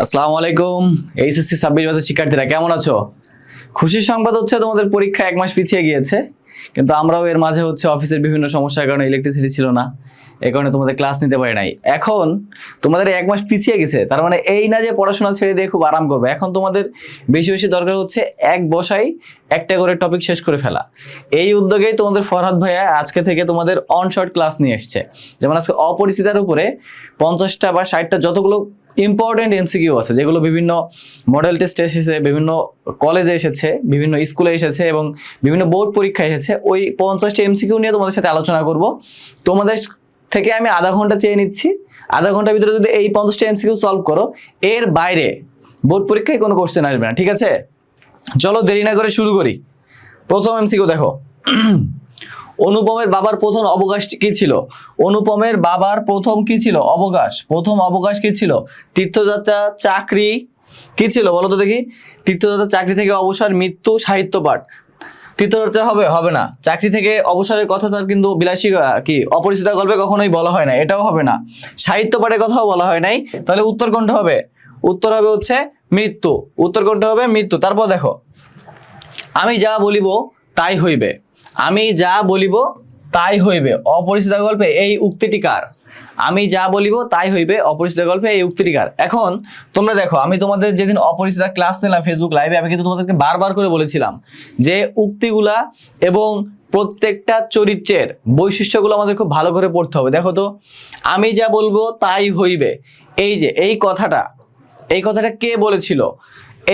আসসালামু আলাইকুম। এইচএসসি 26 ব্যাচের শিক্ষার্থীরা কেমন আছো? খুশির সংবাদ হচ্ছে তোমাদের পরীক্ষা 1 মাস পিছিয়ে গিয়েছে, কিন্তু আমরাও এর মাঝে অফিসের বিভিন্ন সমস্যার কারণে ইলেকট্রিসিটি ছিল না, এই কারণে তোমাদের ক্লাস নিতে পারি নাই। এখন তোমাদের 1 মাস পিছিয়ে গেছে, তার মানে এই না যে পড়াশোনা ছেড়ে দিয়ে খুব আরাম করবে। এখন তোমাদের বেশি বেশি দরকার হচ্ছে এক বসাই একটা করে টপিক শেষ করে ফেলা। এই উদ্যোগেই তোমাদের ফরহাদ ভাইয়া আজকে থেকে তোমাদের অনশর্ট ক্লাস নিয়ে এসছে। যেমন আজকে অপরিচিতার উপরে 50টা বা 60টা যতগুলো ইম্পর্টেন্ট এমসিকিউ আছে, যেগুলো বিভিন্ন মডেল টেস্টে এসেছে, বিভিন্ন কলেজে এসেছে, বিভিন্ন স্কুলে এসেছে এবং বিভিন্ন বোর্ড পরীক্ষায় এসেছে, ওই 50টা এমসিকিউ নিয়ে তোমাদের সাথে আলোচনা করব। তোমাদের থেকে আমি আধা ঘন্টা চেয়ে নিচ্ছি, আধা ঘন্টার ভিতরে যদি এই 50টা এমসিকিউ সলভ করো, এর বাইরে বোর্ড পরীক্ষায় কোনো কোশ্চেন আসবে না, ঠিক আছে? চলো দেরি না করে শুরু করি। প্রথম এমসিকিউ দেখো, অনুপমের বাবার প্রথম অবকাশ কি ছিল? অনুপমের বাবার প্রথম কি ছিল? অবকাশ। প্রথম অবকাশ কি ছিল? তীর্থযাত্রা, চাকরি। কি ছিল বলো তো দেখি? তীর্থযাত্রা, চাকরি থেকে অবসর, মৃত্যু, সাহিত্য পাঠ। তীর্থযাত্রা হবে না। চাকরি থেকে অবসরের কথা তার কিন্তু বিলাসী কি অপরিচিত গল্পে কখনোই বলা হয় না, এটাও হবে না। সাহিত্য পাঠের কথাও বলা হয় নাই, তাহলে উত্তর কোনটা হবে? উত্তর হবে হচ্ছে মৃত্যু। উত্তর কোনটা হবে? মৃত্যু। তারপর দেখো, আমি যা বলিব তাই হইবে। আমি যা বলিব তাই হইবে, অপরিচিত গল্পে এই উক্তিটি কার? আমি যা বলিব তাই হইবে, অপরিচিত গল্পে এই উক্তিটি কার? এখন তোমরা দেখো, আমি তোমাদের যেদিন অপরিচিত ক্লাস নিলাম ফেসবুক লাইভে, আমি কিন্তু তোমাদেরকে বারবার করে বলেছিলাম যে উক্তিগুলা এবং প্রত্যেকটা চরিত্রের বৈশিষ্ট্যগুলো আমাদের খুব ভালো করে পড়তে হবে। দেখো তো, আমি যা বলবো তাই হইবে, এই যে এই কথাটা কে বলেছিল?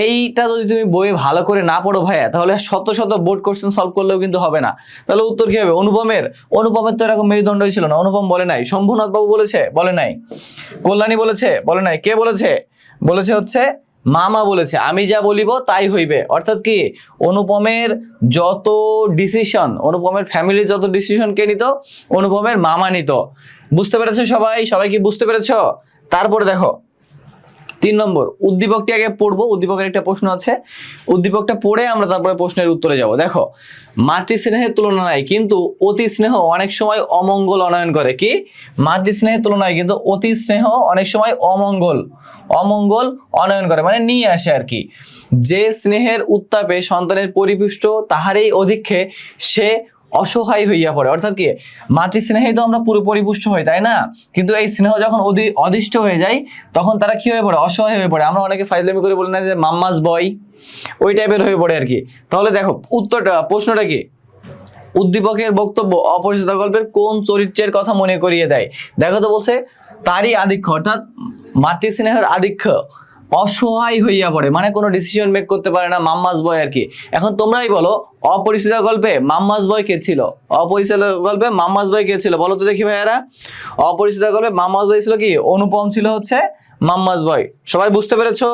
এইটা যদি তুমি বইয়ে ভালো করে না পড়ো ভাইয়া, তাহলে শত শত বোর্ড কোশ্চেন সলভ করলেও কিন্তু হবে না। তাহলে উত্তর কি হবে? অনুপমের তো এরকম মেরুদণ্ড ছিল না। অনুপম বলে নাই। শম্ভুনাথ বাবু বলেছে? বলে নাই। কল্যাণী বলেছে? বলে নাই। কে বলেছে? বলেছে হচ্ছে মামা বলেছে। আমি যা বলিব তাই হইবে, অর্থাৎ কি অনুপমের যত ডিসিশন, অনুপমের ফ্যামিলির যত ডিসিশন কে নিত? অনুপমের মামা নিত। বুঝতে পেরেছো সবাই? সবাই কি বুঝতে পেরেছো? তারপরে দেখো 3 নম্বর, উদ্দীপকটি আগে পড়বো। উদ্দীপকের একটা প্রশ্ন আছে, উদ্দীপকটা পড়ে আমরা তারপরে প্রশ্নের উত্তরে যাব। দেখো, মাতৃ স্নেহের তুলনা নাই, কিন্তু অতি স্নেহ অনেক সময় অমঙ্গল অনয়ন করে। কি? মাতৃ স্নেহের তুলনায় কিন্তু অতি স্নেহ অনেক সময় অমঙ্গল অনয়ন করে, মানে নিয়ে আসে আর কি। যে স্নেহের উত্তাপে সন্তানের পরিপুষ্ট তাহারই অধিক্ষে সে অসহায় হইয়া পড়ে। অর্থাৎ কি, মাতৃ স্নেহেই তো আমরা পুরো পরিপুষ্ট হই, তাই না? কিন্তু এই স্নেহ যখন অদিষ্ট হয়ে যায়, তখন তারা কি হয়ে পড়ে? অসহায় হয়ে পড়ে। আমরা অনেকে ফাইজলামি করে বলি না যে মাম্মাস বয়, ওই টাইপের হয়ে পড়ে আর কি। তাহলে দেখো উত্তরটা, প্রশ্নটা কি? উদ্দীপকের বক্তব্য অপরিচিত গল্পের কোন চরিত্রের কথা মনে করিয়ে দেয়? দেখো তো, বলছে তারই আধিক্য, অর্থাৎ মাতৃ স্নেহের আধিক্য, অসহায় হইয়া পড়ে, মানে কোনো ডিসিশন মেক করতে পারে না, মাম্মাস বয় আর কি। এখন তোমরাই বলো, অপরিচিত গল্পে মাম্মাস বয় কে ছিল? অপরিচিত গল্পে মাম্মাস বয় কে ছিল? বলো তো দেখি ভাইয়ারা। অপরিচিত গল্পে মাম্মাস বয় ছিল কি? অনুপম ছিল হচ্ছে মাম্মাস বয়। সবাই বুঝতে পেরেছো?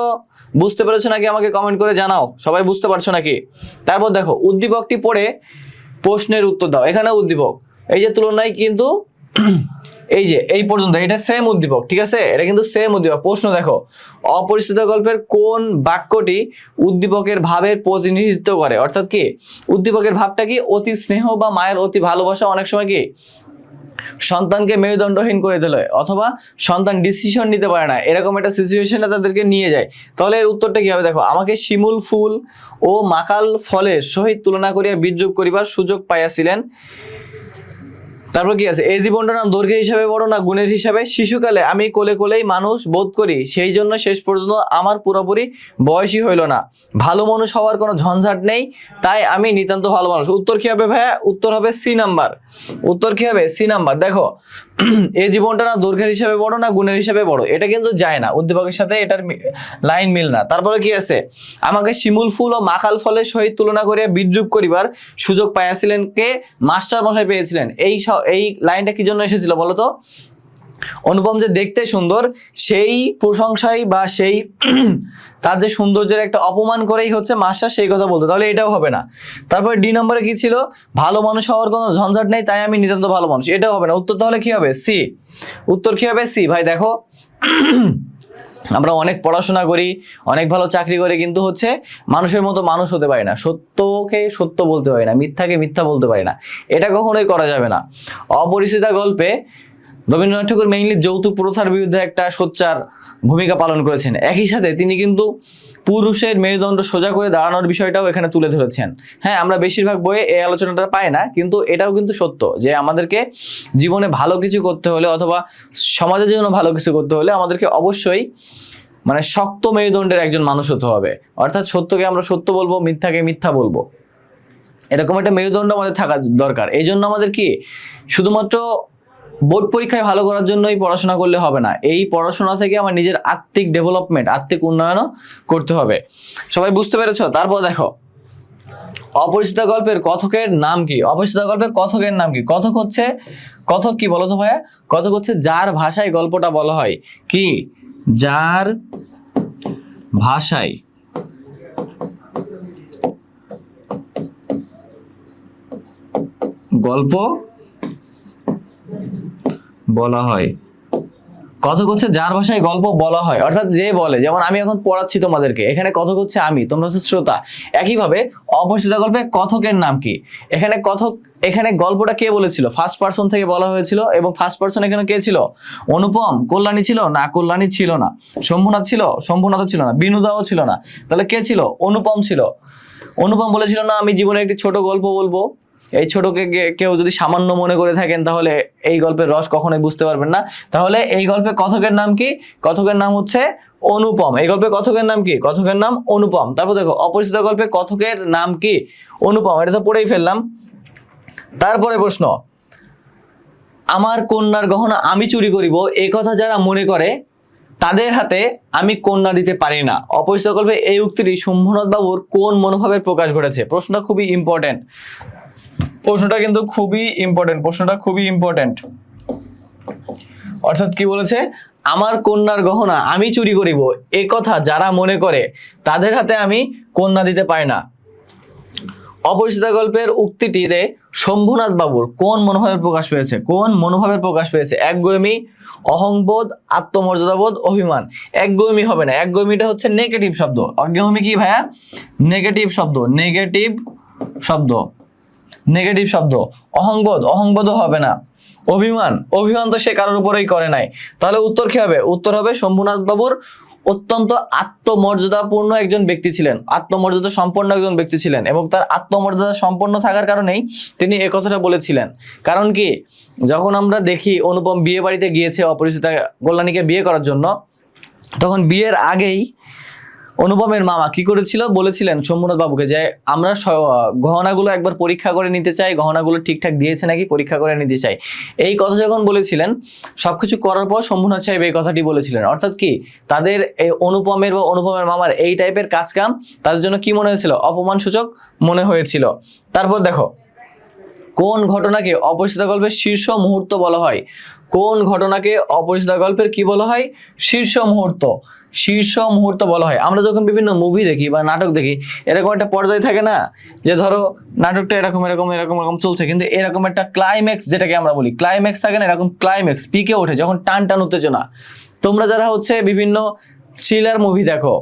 বুঝতে পেরেছো নাকি আমাকে কমেন্ট করে জানাও, সবাই বুঝতে পারছো নাকি? তারপর দেখো, উদ্দীপকটি পড়ে প্রশ্নের উত্তর দাও। এখানে উদ্দীপক, এই যে তুলনায় কিন্তু এই যে এই পর্যন্ত এটা সেম উদ্দীপক, ঠিক আছে? এটা কিন্তু সেম উদ্দীপক। প্রশ্ন দেখো, অপরিচিত গল্পের কোন বাক্যটি উদ্দীপকের ভাবের প্রতিনিধিত্ব করে? অর্থাৎ কি উদ্দীপকের ভাবটা কি? অতি স্নেহ বা মায়ের অতি ভালোবাসা অনেক সময় কি সন্তানকে মেরুদণ্ডহীন করে তোলে, অথবা সন্তান ডিসিশন নিতে পারে না, এরকম একটা সিচুয়েশনে তাদেরকে নিয়ে যায়। তাহলে এর উত্তরটা কি হবে? দেখো, আমাকে শিমুল ফুল ও মাকাল ফলের সহিত তুলনা করিয়া বিদ্রূপ করিবার সুযোগ পাইয়াছিলেন। তারপর কি আছে? এই জীবনটা না দৈর্ঘ্যের হিসাবে বড় না গুণের হিসাবে? শিশুকালে আমি কোলে কোলেই মানুষ বোধ করি, সেই জন্য শেষ পর্যন্ত আমার পুরোপুরি বয়সই হইল না। ভালো মানুষ হওয়ার কোনো ঝঞ্ঝাট নেই, তাই আমি নিতান্ত ভালো মানুষ। উত্তর কি হবে ভাইয়া? উত্তর হবে সি নাম্বার। উত্তর কি হবে? C number. দেখো, এই জীবনটা না দৈর্ঘ্যের হিসাবে বড় না গুণের হিসাবে বড়, এটা কিন্তু যায় না, উদ্দীপকের সাথে এটার লাইন মিল না। তারপরে কি আছে? আমাকে শিমুল ফুল ও মাকাল ফলের সহিত তুলনা করিয়া বিদ্রূপ করিবার সুযোগ পাইয়াছিলেন কে? মাস্টার মশাই পেয়েছিলেন। এই লাইনটা কি জন্য এসেছিল বলো তো? অনুপম যে দেখতে সুন্দর, সেই প্রশংসাই বা সেই তার যে সৌন্দর্যের একটা অপমান করেই হচ্ছে মাস্টার সেই কথা বলতো, তাহলে এটাও হবে না। তারপরে ডি নম্বরে কি ছিল? ভালো মানুষ হওয়ার কোনো ঝঞ্ঝাট নেই, তাই আমি নিতান্ত ভালো মানুষ, এটাও হবে না। উত্তর তাহলে কি হবে? সি। উত্তর কি হবে? সি। ভাই দেখো, আমরা অনেক পড়াশোনা করি, অনেক ভালো চাকরি করি, কিন্তু হচ্ছে মানুষের মতো মানুষ হতে পারি না, সত্যকে সত্য বলতে পারি না, মিথ্যাকে মিথ্যা বলতে পারি না, এটা কখনোই করা যাবে না। অপরিচিতা গল্পে রবীন্দ্রনাথ ঠাকুর মেইনলি যৌতুক প্রথার বিরুদ্ধে একটা সোচ্চার ভূমিকা পালন করেছেন। একই সাথে তিনি কিন্তু পুরুষের মেরুদণ্ড সোজা করে দাঁড়ানোর বিষয়টাও এখানে তুলে ধরেছেন। হ্যাঁ, আমরা বেশিরভাগ বইয়ে এই আলোচনাটা পাই না, কিন্তু এটাও কিন্তু সত্য যে আমাদেরকে জীবনে ভালো কিছু করতে হলে অথবা সমাজের জন্য ভালো কিছু করতে হলে আমাদেরকে অবশ্যই মানে শক্ত মেরুদণ্ডের একজন মানুষ হতে হবে। অর্থাৎ সত্যকে আমরা সত্য বলবো, মিথ্যাকে মিথ্যা বলবো, এরকম একটা মেরুদণ্ড আমাদের থাকা দরকার। এই জন্য আমাদের কি শুধুমাত্র বোর্ড পরীক্ষায় ভালো করার জন্যই পড়াশোনা করলে হবে না, এই পড়াশোনা থেকে আমার নিজের আত্মিক ডেভেলপমেন্ট, আত্মিক উন্নয়নও করতে হবে। সবাই বুঝতে পেরেছো? তারপর দেখো, অপরিচিত গল্পের কথকের নাম কি? অপরিচিত গল্পের কথকের নাম কি? কথক হচ্ছে, কথক কি বলো তো ভাইয়া? কথক হচ্ছে যার ভাষায় গল্পটা বলা হয়। কি? যার ভাষায় গল্প বলা হয়। কথক হচ্ছে যার ভাষায় গল্প বলা হয়, অর্থাৎ যে বলে। যেমন আমি এখন পড়াচ্ছি তোমাদেরকে, এখানে কথক হচ্ছে আমি, তোমরা হচ্ছে শ্রোতা। একইভাবে অপরিচিত গল্পে কথকের নাম কি? এখানে কথক, এখানে গল্পটা কে বলেছিল? ফার্স্ট পারসন থেকে বলা হয়েছিল, এবং ফার্স্ট পারসন এখানে কে ছিল? অনুপম। কল্যাণী ছিল না? কল্যাণী ছিল না। শম্ভুনাথ ছিল? শম্ভুনাথও ছিল না। বিনুদাও ছিল না। তাহলে কে ছিল? অনুপম ছিল। অনুপম বলেছিল না আমি জীবনে একটি ছোট গল্প বলবো। এই ছোটকে কেউ যদি সামান্য মনে করে থাকেন তাহলে এই গল্পের রস কখনোই বুঝতে পারবেন না। তাহলে এই গল্পে কথকের নাম কি? কথকের নাম হচ্ছে অনুপম। এই গল্পে কথকের নাম কি? কথকের নাম অনুপম। তারপর দেখো, অপরিচিত গল্পে কথকের নাম কি? অনুপম। এটা তো পড়েই ফেললাম। তারপরে প্রশ্ন, আমার কন্যার গহনা আমি চুরি করিব এই কথা যারা মনে করে তাদের হাতে আমি কন্যা দিতে পারি না। অপরিচিত গল্পে এই উক্তিটি শম্ভুনাথ বাবুর কোন মনোভাবের প্রকাশ ঘটেছে? প্রশ্নটা খুবই ইম্পর্টেন্ট। প্রশ্নটা কিন্তু খুবই ইম্পর্টেন্ট। প্রশ্নটা খুবই ইম্পর্টেন্ট। অর্থাৎ কি বলেছে? আমার কন্যার গহনা আমি চুরি করিব এ কথা যারা মনে করে তাদের হাতে আমি কন্যা দিতে পারি না। অপরিচিত গল্পের উক্তিটিতে শম্ভুনাথ বাবুর কোন মনোভাবের প্রকাশ পেয়েছে? কোন মনোভাবের প্রকাশ পেয়েছে? একগুঁয়েমি, অহংবোধ, আত্মমর্যাদাবোধ, অভিমান। একগুঁয়েমি হবে না, একগুঁয়েমিটা হচ্ছে নেগেটিভ শব্দ। একগুঁয়েমি কি ভাইয়া? নেগেটিভ শব্দ। নেগেটিভ শব্দ, নেগেটিভ শব্দ। অহংবোধ, অহংবোধও হবে না। অভিমান, অভিমান তো সে কারোর উপরেই করে নাই। তাহলে উত্তর কি হবে? উত্তর হবে শম্ভুনাথ বাবুর অত্যন্ত আত্মমর্যাদাপূর্ণ একজন ব্যক্তি ছিলেন, আত্মমর্যাদা সম্পন্ন একজন ব্যক্তি ছিলেন, এবং তার আত্মমর্যাদা সম্পন্ন থাকার কারণেই তিনি এ কথাটা বলেছিলেন। কারণ কি, যখন আমরা দেখি অনুপম বিয়ে বাড়িতে গিয়েছে অপরিচিতা কল্যাণীকে বিয়ে করার জন্য, তখন বিয়ের আগেই অনুপমের মামা কি করেছিল? বলেছিলেন শম্ভুনাথ বাবুকে যে আমরা গহনাগুলো একবার পরীক্ষা করে নিতে চাই, গহনাগুলো ঠিকঠাক দিয়েছে নাকি পরীক্ষা করে নিতে চাই। এই কথা যখন বলেছিলেন, সবকিছু করার পর শম্ভুনাথ সাহেব এই কথাটি বলেছিলেন। অর্থাৎ কি, তাদের এই অনুপমের বা অনুপমের মামার এই টাইপের কাজকাম তাদের জন্য কি মনে হয়েছিল? অপমানসূচক মনে হয়েছিল। তারপর দেখো, কোন ঘটনাকে অপরিচিত গল্পের শীর্ষ মুহূর্ত বলা হয়? কোন ঘটনাকে অপরিচিত গল্পের কি বলা হয়? শীর্ষ মুহূর্ত। শীর্ষ মুহূর্ত বলা হয়। আমরা যখন বিভিন্ন মুভি দেখি বা নাটক দেখি, এরকম একটা পর্যায়ে থাকে না যে ধরো নাটকটা এরকম এরকম এরকম এরকম চলছে, কিন্তু এরকম একটা ক্লাইম্যাক্স, যেটাকে আমরা বলি ক্লাইম্যাক্স থাকে না, এরকম ক্লাইম্যাক্স পিকে ওঠে যখন টান টান উত্তেজনা। তোমরা যারা হচ্ছে বিভিন্ন থ্রিলার মুভি দেখো,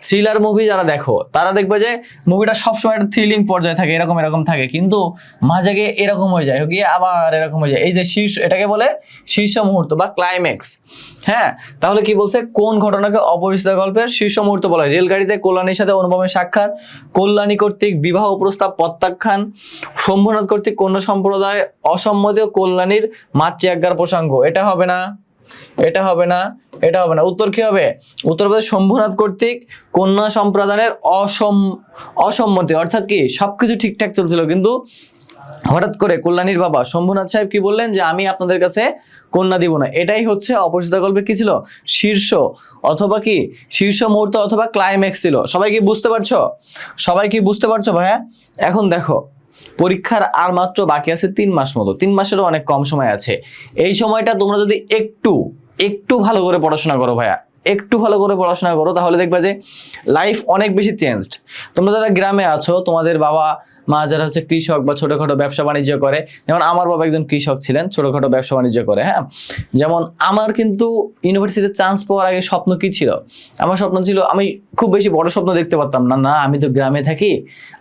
থ্রিলার মুভি যারা দেখো তারা দেখবে যে মুভিটা সবসময় একটা থ্রিলিং পর্যায়ে থাকে, এরকম এরকম থাকে, কিন্তু মাঝে গিয়ে এরকম হয়ে যায়, গিয়ে আবার এরকম হয়ে যায়। এই যে শীর্ষ, এটাকে বলে শীর্ষ মুহূর্ত বা ক্লাইম্যাক্স। হ্যাঁ, তাহলে কি বলছে? কোন ঘটনাকে অপরিচিত গল্পের শীর্ষ মুহূর্ত বলা হয়? রেলগাড়িতে কল্যাণীর সাথে অনুপমের সাক্ষাৎ, কল্যাণী কর্তৃক বিবাহ প্রস্তাব প্রত্যাখ্যান, শম্ভুনাথ কর্তৃক কন্যা সম্প্রদায় অসম্মতি ও কল্যাণীর মাতৃজ্ঞার প্রসঙ্গ। এটা হবে না, এটা হবে না, এটা হবে না। উত্তর কি হবে? উত্তর হবে শম্ভুনাথ কর্তৃক কন্যা সম্প্রদায়ের অসম্মতি। অর্থাৎ কি, সবকিছু ঠিকঠাক চলছিল, কিন্তু হঠাৎ করে কল্যাণীর বাবা শম্ভুনাথ সাহেব কি বললেন যে আমি আপনাদের কাছে কন্যা দিব না। এটাই হচ্ছে অপরিচিত গল্পে কি ছিল? শীর্ষ অথবা কি শীর্ষ মুহূর্ত অথবা ক্লাইম্যাক্স ছিল। সবাই কি বুঝতে পারছো? সবাই কি বুঝতে পারছো ভাইয়া? এখন দেখো, পরীক্ষার আর মাত্র বাকি আছে 3 মাস মতো, 3 মাসেরও অনেক কম সময় আছে। এই সময়টা তোমরা যদি একটু ভালো করে পড়াশোনা করো ভাইয়া, একটু ভালো করে পড়াশোনা করো, তাহলে দেখবা যে লাইফ অনেক বেশি চেঞ্জড। তোমরা যারা গ্রামে আছো, তোমাদের বাবা মা যারা হচ্ছে কৃষক বা ছোটখাটো ব্যবসা বাণিজ্য করে, যেমন আমার বাবা একজন কৃষক ছিলেন, ছোটখাটো ব্যবসা বাণিজ্য করে। হ্যাঁ, যেমন আমার কিন্তু ইউনিভার্সিটিতে চান্স পাওয়ার আগে স্বপ্ন কি ছিল? আমার স্বপ্ন ছিল, আমি খুব বেশি বড় স্বপ্ন দেখতে পারতাম না, না আমি তো গ্রামে থাকি,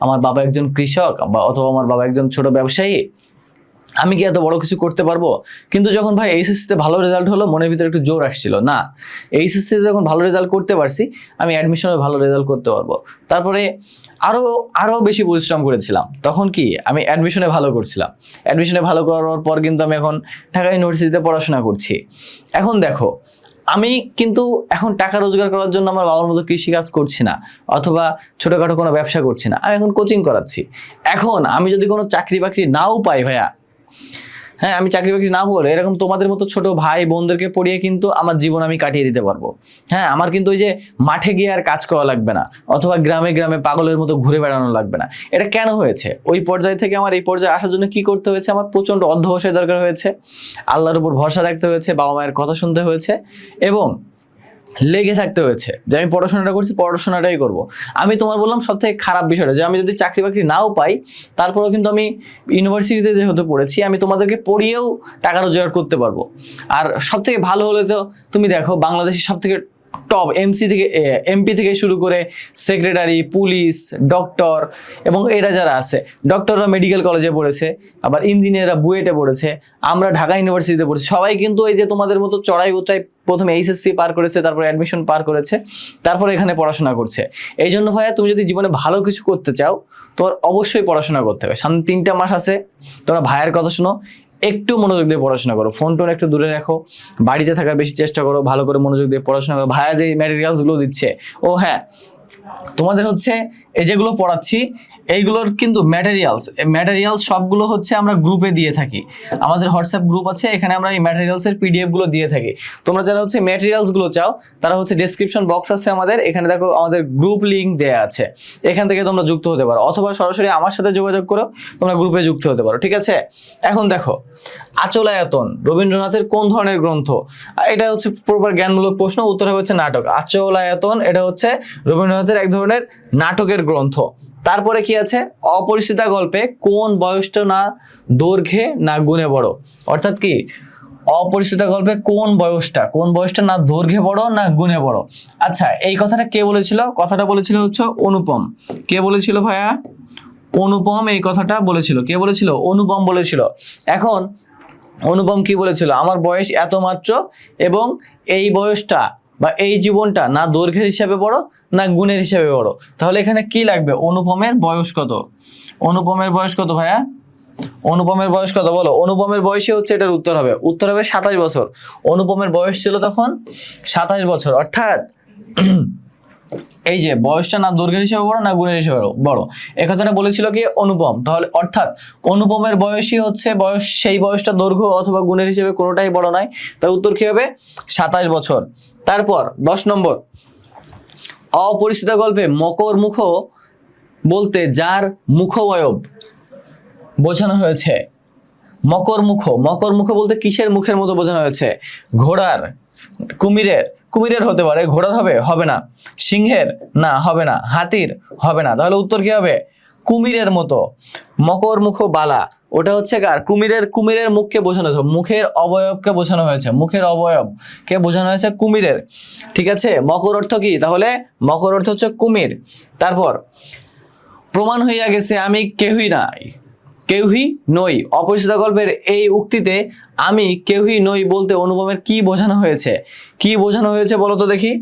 আমার বাবা একজন কৃষক বা অথবা আমার বাবা একজন ছোট ব্যবসায়ী, আমি কি এত বড় কিছু করতে পারবো? কিন্তু যখন ভাই এইচএসসিতে ভালো রেজাল্ট হলো, মনের ভিতরে একটু জোর আসছিল, না এইচএসসিতে যখন ভালো রেজাল্ট করতে পারছি, আমি অ্যাডমিশনে ভালো রেজাল্ট করতে পারবো। তারপরে আরো আরো বেশি পরিশ্রম করেছিলাম। তখন কি আমি অ্যাডমিশনে ভালো করছিলাম, অ্যাডমিশনে ভালো করার পর কিন্তু আমি এখন ঢাকা ইউনিভার্সিটিতে পড়াশোনা করছি। এখন দেখো, আমি কিন্তু এখন টাকা রোজগার করার জন্য আমার বাবার মতো কৃষিকাজ করছি না, অথবা ছোটখাটো কোনো ব্যবসা করছি না, আমি এখন কোচিং করাচ্ছি। এখন আমি যদি কোনো চাকরি বাকরি নাও পাই ভাইয়া, হ্যাঁ আমি চাকরি বাকরি না বলে এরকম তোমাদের মতো ছোট ভাই বোনদেরকে পড়িয়ে কিন্তু আমার জীবন আমি কাটিয়ে দিতে পারবো। হ্যাঁ, আমার কিন্তু ওই যে মাঠে গিয়ে আর কাজ করা লাগবে না, অথবা গ্রামে গ্রামে পাগলের মতো ঘুরে বেড়ানো লাগবে না। এটা কেন হয়েছে? ওই পর্যায় থেকে আমার এই পর্যায়ে আসার জন্য কি করতে হয়েছে? আমার প্রচন্ড অধ্যবসায় দরকার হয়েছে, আল্লাহর উপর ভরসা রাখতে হয়েছে, বাবা মায়ের কথা শুনতে হয়েছে, এবং লেগে থাকতে হয়েছে যে আমি পড়াশোনাটা করছি, পড়াশোনাটাই করব। আমি তোমার বললাম সব থেকে খারাপ বিষয়টা যে আমি যদি চাকরি বাকরি নাও পাই, তারপরেও কিন্তু আমি ইউনিভার্সিটিতে যেহেতু পড়েছি, আমি তোমাদেরকে পড়িয়েও টাকা রোজগার করতে পারবো। আর সব থেকে ভালো হলে তো তুমি দেখো, বাংলাদেশের সব থেকে টপ এমপি থেকে শুরু করে সেক্রেটারি, পুলিশ, ডক্টর, এবং এরা যারা আছে, ডক্টররা মেডিকেল কলেজে পড়েছে, আবার ইঞ্জিনিয়াররা বুয়েটে পড়েছে, আমরা ঢাকা ইউনিভার্সিটিতে পড়েছি। সবাই কিন্তু এই যে তোমাদের মতো চড়াই উচ্চাই প্রথমে এইচএসসি পার করেছে, তারপরে অ্যাডমিশন পার করেছে, তারপরে এখানে পড়াশোনা করছে। এই জন্য ভাইয়া, তুমি যদি জীবনে ভালো কিছু করতে চাও, তোমার অবশ্যই পড়াশোনা করতে হবে। সামনে 3টা মাস আছে, তোমরা ভাইয়ের কথা শোনো, একটু মনোযোগ দিয়ে পড়াশোনা করো, ফোন টোন একটু দূরে রাখো, বাড়িতে থাকার বেশি চেষ্টা করো, ভালো করে মনোযোগ দিয়ে পড়াশোনা করো। ভাইয়া যে ম্যাটেরিয়ালসগুলো দিচ্ছে, ও হ্যাঁ, তোমাদের হচ্ছে এই যেগুলো পড়াচ্ছি, এইগুলোর কিন্তু ম্যাটেরিয়ালস সবগুলো হচ্ছে আমরা গ্রুপে দিয়ে থাকি। আমাদের হোয়াটসঅ্যাপ গ্রুপ আছে, এখানে আমরা এই ম্যাটেরিয়ালসের পিডিএফ গুলো দিয়ে থাকি। তোমরা যারা হচ্ছে ম্যাটেরিয়ালস গুলো চাও, তারা হচ্ছে ডেসক্রিপশন বক্স আছে আমাদের, এখানে দেখো আমাদের গ্রুপ লিংক দেয়া আছে, এখান থেকে তোমরা যুক্ত হতে পারো, অথবা সরাসরি আমার সাথে যোগাযোগ করো, তোমরা গ্রুপে যুক্ত হতে পারো, ঠিক আছে? এখন দেখো, আচলায়তন রবীন্দ্রনাথের কোন ধরনের গ্রন্থ? এটা হচ্ছে প্রপার জ্ঞানমূলক প্রশ্ন, উত্তর হবে হচ্ছে নাটক। আচলায়তন এটা হচ্ছে রবীন্দ্রনাথের এক ধরনের নাটকের গ্রন্থ। তারপরে কি আছে? অপরিচিতা গল্পে কোন বয়সটা না দৈর্ঘ্যে না গুণে বড়? অর্থাৎ কি, অপরিচিতা গল্পে কোন বয়সটা না দৈর্ঘ্যে বড় না গুণে বড়? আচ্ছা, এই কথাটা কে বলেছিল? কথাটা বলেছিল হচ্ছে অনুপম। কে বলেছিল ভাইয়া? অনুপম এই কথাটা বলেছিল। কে বলেছিল? অনুপম বলেছিল। এখন অনুপম কি বলেছিল? আমার বয়স এত মাত্র, এবং এই বয়সটা বা এই জীবনটা না দৈর্ঘ্যের হিসাবে বড় না গুণের হিসাবে বড়। তাহলে এখানে কি লাগবে? অনুপমের বয়স কত? অনুপমের বয়স কত ভাইয়া? অনুপমের বয়স কত বলো? অনুপমের বয়সে হচ্ছে এটার উত্তর হবে 27 বছর। অনুপমের বয়স ছিল তখন 27 বছর। অর্থাৎ এই যে বয়সটা না দৈর্ঘ্যের হিসাবে বড় না গুণের হিসাবে বড়, এই কথাটা বলেছিল কি? অনুপম। তাহলে অর্থাৎ অনুপমের বয়সই হচ্ছে বয়স, সেই বয়সটা দৈর্ঘ্য অথবা গুণের হিসেবে কোনোটাই বড় নয়। তার উত্তর কি হবে? 27 বছর। তারপর 10 নম্বর, অপরিচিত গল্পে মকর মুখ বলতে যার মুখাবয়ব বোঝানো হয়েছে। মকর মুখ বলতে কিসের মুখের মতো বোঝানো হয়েছে? ঘোড়ার, কুমিরের হতে পারে, ঘোড়ার হবে না, সিংহের না, হবে না, হাতির হবে না। তাহলে উত্তর কি হবে? কুমিরের মতো। মকর মুখ বালা, ওটা হচ্ছে কার? কুমিরের মুখকে বোঝানো হয়েছে, মুখের অবয়বকে বোঝানো হয়েছে, মুখের অবয়বকে বোঝানো হয়েছে কুমিরের, ঠিক আছে? মকর অর্থ কি? তাহলে মকর অর্থ হচ্ছে কুমির। তারপর প্রমাণ হইয়া গেছে আমি কেউই নই। অপরিচিত গল্পের এই উক্তিতে আমি কেউই নই বলতে অনুপমের কি বোঝানো হয়েছে? কি বোঝানো হয়েছে বলো তো দেখি।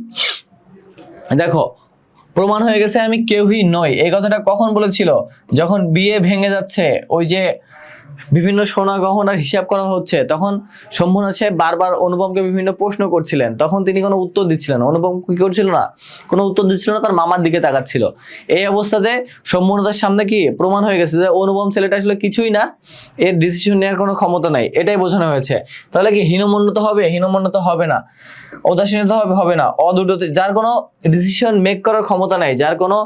দেখো, প্রমাণ হয়ে গেছে আমি কেউই নই, এই কথাটা কখন বলেছিল? যখন বিয়ে ভেঙে যাচ্ছে, ওই যে বিভিন্ন সোনা গহনার হিসাব করা হচ্ছে, তখন শম্ভুনাথ সাহেব বারবার অনুপমকে বিভিন্ন প্রশ্ন করছিলেন, তখন তিনি কোনো উত্তর দিচ্ছিলেন না। অনুপম কি করছিল না? কোনো উত্তর দিচ্ছিল না, তার মামার দিকে তাকাচ্ছিল। এই অবস্থাতে শম্ভুনাথের সামনে কি প্রমাণ হয়ে গেছে যে অনুপম ছেলেটা আসলে কিছুই না, এর ডিসিশন নেওয়ার কোনো ক্ষমতা নাই, এটাই বোঝানো হয়েছে। তাহলে কি হীনমন্যতা হবে? হীনমন্যতা হবে না। উদাসীনতা হবে না। অদূরদর্শী, যার কোনো ডিসিশন মেক করার ক্ষমতা নাই, যার কোনো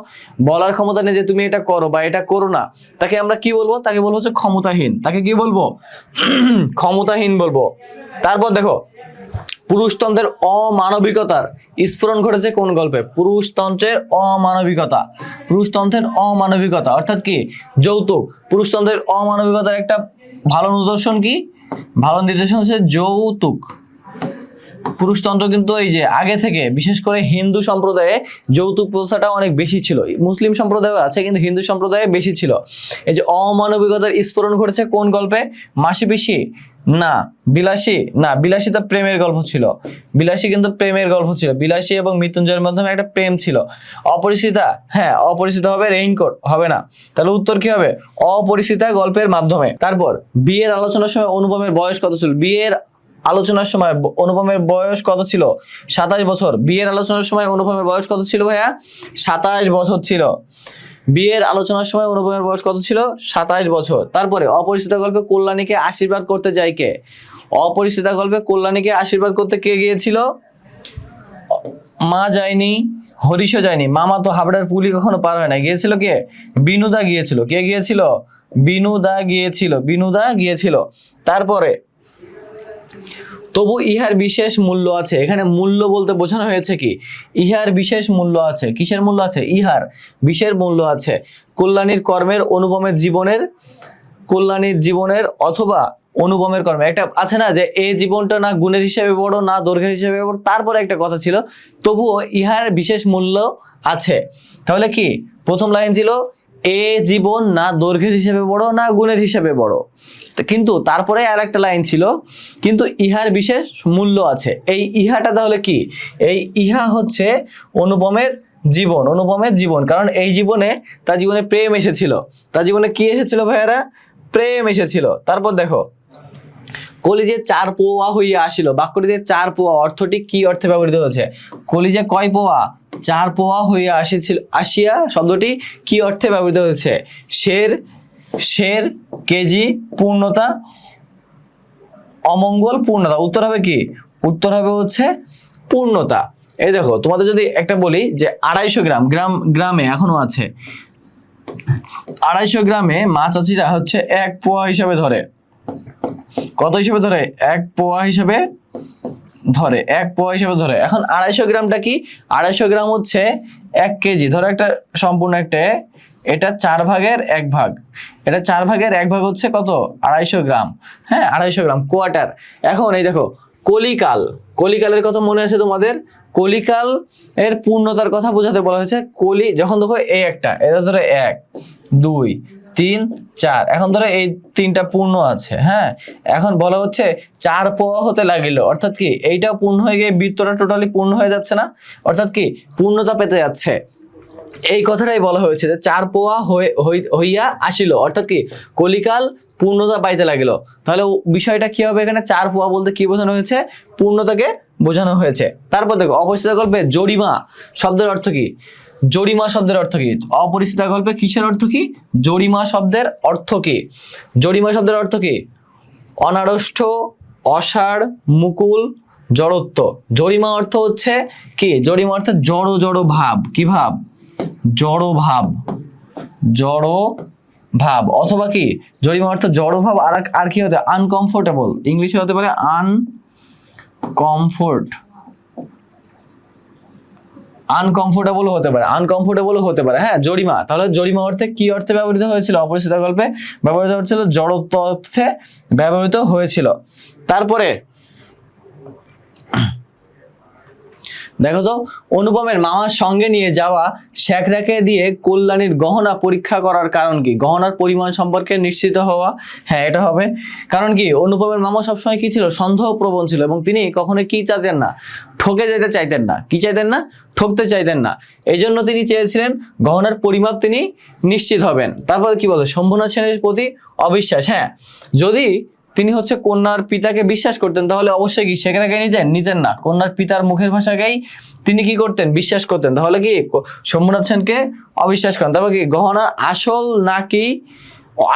বলার ক্ষমতা নেই যে তুমি এটা করো বা এটা করো না, তাকে আমরা কি বলবো? তাকে বলবো হচ্ছে ক্ষমতাহীন। তাকে কি বলবো? ক্ষমতাহীন বলবো। তারপর দেখো, পুরুষতন্ত্রের অমানবিকতার স্ফুরণ ঘটেছে কোন গল্পে? পুরুষতন্ত্রের অমানবিকতা অর্থাৎ কি? যৌতুক। পুরুষতন্ত্রের অমানবিকতার একটা ভালো নিদর্শন কি? ভালো নিদর্শন হচ্ছে যৌতুক। পুরুষতন্ত্র কিন্তু এই যে আগে থেকে, বিশেষ করে হিন্দু সম্প্রদায়ে যৌতুক প্রথাটা অনেক বেশি ছিল। মুসলিম সম্প্রদায়ও আছে কিন্তু হিন্দু সম্প্রদায়ে বেশি ছিল। এই যে অমানবিকতার স্ফোরণ ঘটেছে কোন গল্পে? মাসি পিসি? না। বিলাসী? না, বিলাসী তো প্রেমের গল্প ছিল। বিলাসী কিন্তু প্রেমের গল্প ছিল। বিলাসী এবং মৃত্যুঞ্জয়ের মাধ্যমে একটা প্রেম ছিল। অপরিচিতা? হ্যাঁ, অপরিচিতা হবে, রেইনকোট হবে না। তাহলে উত্তর কি হবে? অপরিচিতা গল্পের মাধ্যমে। তারপর বিয়ের আলোচনার সময় অনুপমের বয়স কত ছিল? বিয়ের আলোচনার সময় অনুপমের বয়স কত ছিল? 27 বছর। বিয়ের আলোচনার সময় অনুপমের বয়স কত ছিল ভাইয়া? 27 বছর ছিল। বিয়ের আলোচনার সময় অনুপমের বয়স কত ছিল? 27 বছর। তারপরে অপরিচিতা গল্পে কল্যাণীকে আশীর্বাদ করতে যায় কে? অপরিচিতা গল্পে কল্যাণীকে আশীর্বাদ করতে কে গিয়েছিল? মা যায়নি, হরিশও যায়নি। মামা তো হাবড়ার পুলি কখনো পার হয় না। গিয়েছিল কে? বিনুদা গিয়েছিল। কে গিয়েছিল? বিনুদা গিয়েছিল। বিনুদা গিয়েছিল। তারপরে তবু ইহার বিশেষ মূল্য আছে। এখানে মূল্য বলতে বোঝানো হয়েছে কি? ইহার বিশেষ মূল্য আছে। কিসের মূল্য আছে? ইহার বিশেষ মূল্য আছে। কল্যাণীর কর্মের, অনুপমের জীবনের, কল্যাণীর জীবনের অথবা অনুপমের কর্মে। একটা আছে না যে এই জীবনটা না গুণের হিসেবে বড় না দৈর্ঘ্যের হিসেবে বড়, তারপরে একটা কথা ছিল তবুও ইহার বিশেষ মূল্য আছে। তাহলে কি প্রথম লাইন ছিল এ জীবন না দৈর্ঘ্যের হিসেবে বড় না গুণের হিসেবে বড়, কিন্তু তারপরে আর একটা লাইন ছিল কিন্তু ইহার বিশেষ মূল্য আছে। এই ইহাটা তাহলে কি? এই ইহা হচ্ছে অনুপমের জীবন, অনুপমের জীবন। কারণ এই জীবনে তার জীবনে প্রেম এসেছিল। তার জীবনে কি এসেছিল ভাইয়ারা? প্রেম এসেছিল। তারপর দেখো কলিজে 4 পোয়া হইয়া আসিল। বাক্যটিতে 4 পোয়া অর্থটি কি অর্থে ব্যবহৃত হয়েছে? কলিজে কয় পোয়া? 4 পোয়া হইয়া আসিয়া শব্দটি কি অর্থে ব্যবহৃত হয়েছে? শের, শের, কেজি, পূর্ণতা, অমঙ্গল, পূর্ণতা। উত্তর হবে কি? উত্তর হবে হচ্ছে পূর্ণতা। এই দেখো তোমাদের যদি একটা বলি যে 250 গ্রাম, গ্রামে এখনো আছে, 250 গ্রামে মাছ চাষিরা হচ্ছে 1 পোয়া হিসাবে ধরে। কত হিসেবে ধরে? 1 পোয়া হিসেবে ধরে। 1 পোয়া হিসেবে ধরে। এখন 250 গ্রামটা কি? 250 গ্রাম হচ্ছে 1 কেজি। ধরো একটা সম্পূর্ণ একটা, এটা 4 ভাগের 1 ভাগ, এটা 4 ভাগের 1 ভাগ হচ্ছে কত? 250 গ্রাম। হ্যাঁ, 250 গ্রাম, কোয়ার্টার। এখন এই দেখো কলিকাল, কলিকালের কথা মনে আছে তোমাদের? কলিকাল এর পূর্ণতার কথা বোঝাতে বলা হয়েছে। কলি যখন দেখো এই একটা, এটা ধরো 1 2 3 4, এখন ধরো এই 3টা পূর্ণ আছে। হ্যাঁ, এখন বলা হচ্ছে 4 পোয়া হতে লাগিল, অর্থাৎ কি এইটা পূর্ণ হয়ে গিয়ে বৃত্তটা টোটালি পূর্ণ হয়ে যাচ্ছে না, অর্থাৎ কি পূর্ণতা পেতে যাচ্ছে। এই কথাটাই বলা হয়েছে যে 4 পোয়া হইয়া আসিল, অর্থাৎ কি কলিকাল পূর্ণতা পাইতে লাগিল। তাহলে বিষয়টা কি হবে? এখানে 4 পোয়া বলতে কি বোঝানো হয়েছে? পূর্ণতাকে বোঝানো হয়েছে। তারপর দেখো অপরিচিত গল্পে জরিমা শব্দের অর্থ কি? জরিমা শব্দের অর্থ কি? অপরিচিত গল্পে কিসের অর্থ কি? জরিমা শব্দের অর্থ কি? জরিমা শব্দের অর্থ কি? অনাড়ষ্ঠ, অসাড়, মুকুল, জড়ত্ব। জরিমা অর্থ হচ্ছে কি? জরিমা অর্থ জড় জড় ভাব। কি ভাব? জড় ভাব, জড় ভাব। অথবা কি জরিমা অর্থ জড় ভাব, আর কি হতে? আনকমফোর্টেবল। ইংলিশে হতে পারে আনকমফোর্টেবল হতে পারে, আনকমফোর্টেবল হতে পারে। হ্যাঁ, জরিমা। তাহলে জরিমা অর্থে কি অর্থে ব্যবহৃত হয়েছিল? অপরিচিত গল্পে ব্যবহৃত হয়েছিল জড়ত্ব অর্থে ব্যবহৃত হয়েছিল। তারপরে দেখো তো অনুপমের মামার সঙ্গে নিয়ে যাওয়া শেখরাকে দিয়ে কল্যাণীর গহনা পরীক্ষা করার কারণ কি? গহনার পরিমাণ সম্পর্কে নিশ্চিত হওয়া। হ্যাঁ, এটা হবে। কারণ কি অনুপমের মামা সবসময় কি ছিল? সন্দেহপ্রবণ ছিল এবং তিনি কখনো কি চাইতেন না? ঠকে যেতে চাইতেন না। কি চাইতেন না? ঠকতে চাইতেন না। এই জন্য তিনি চেয়েছিলেন গহনার পরিমাপ তিনি নিশ্চিত হবেন। তারপরে কি বলে? শম্ভুনাথ সেনের প্রতি অবিশ্বাস। হ্যাঁ, যদি তিনি হচ্ছে কন্যার পিতাকে বিশ্বাস করতেন তাহলে অবশ্যই কি সেখানে নিতেন না। কন্যার পিতার মুখের ভাষাকেই তিনি কি করতেন? বিশ্বাস করতেন। তাহলে কি শম্ভুনাথ সেনকে অবিশ্বাস করেন। তারপর কি গহনা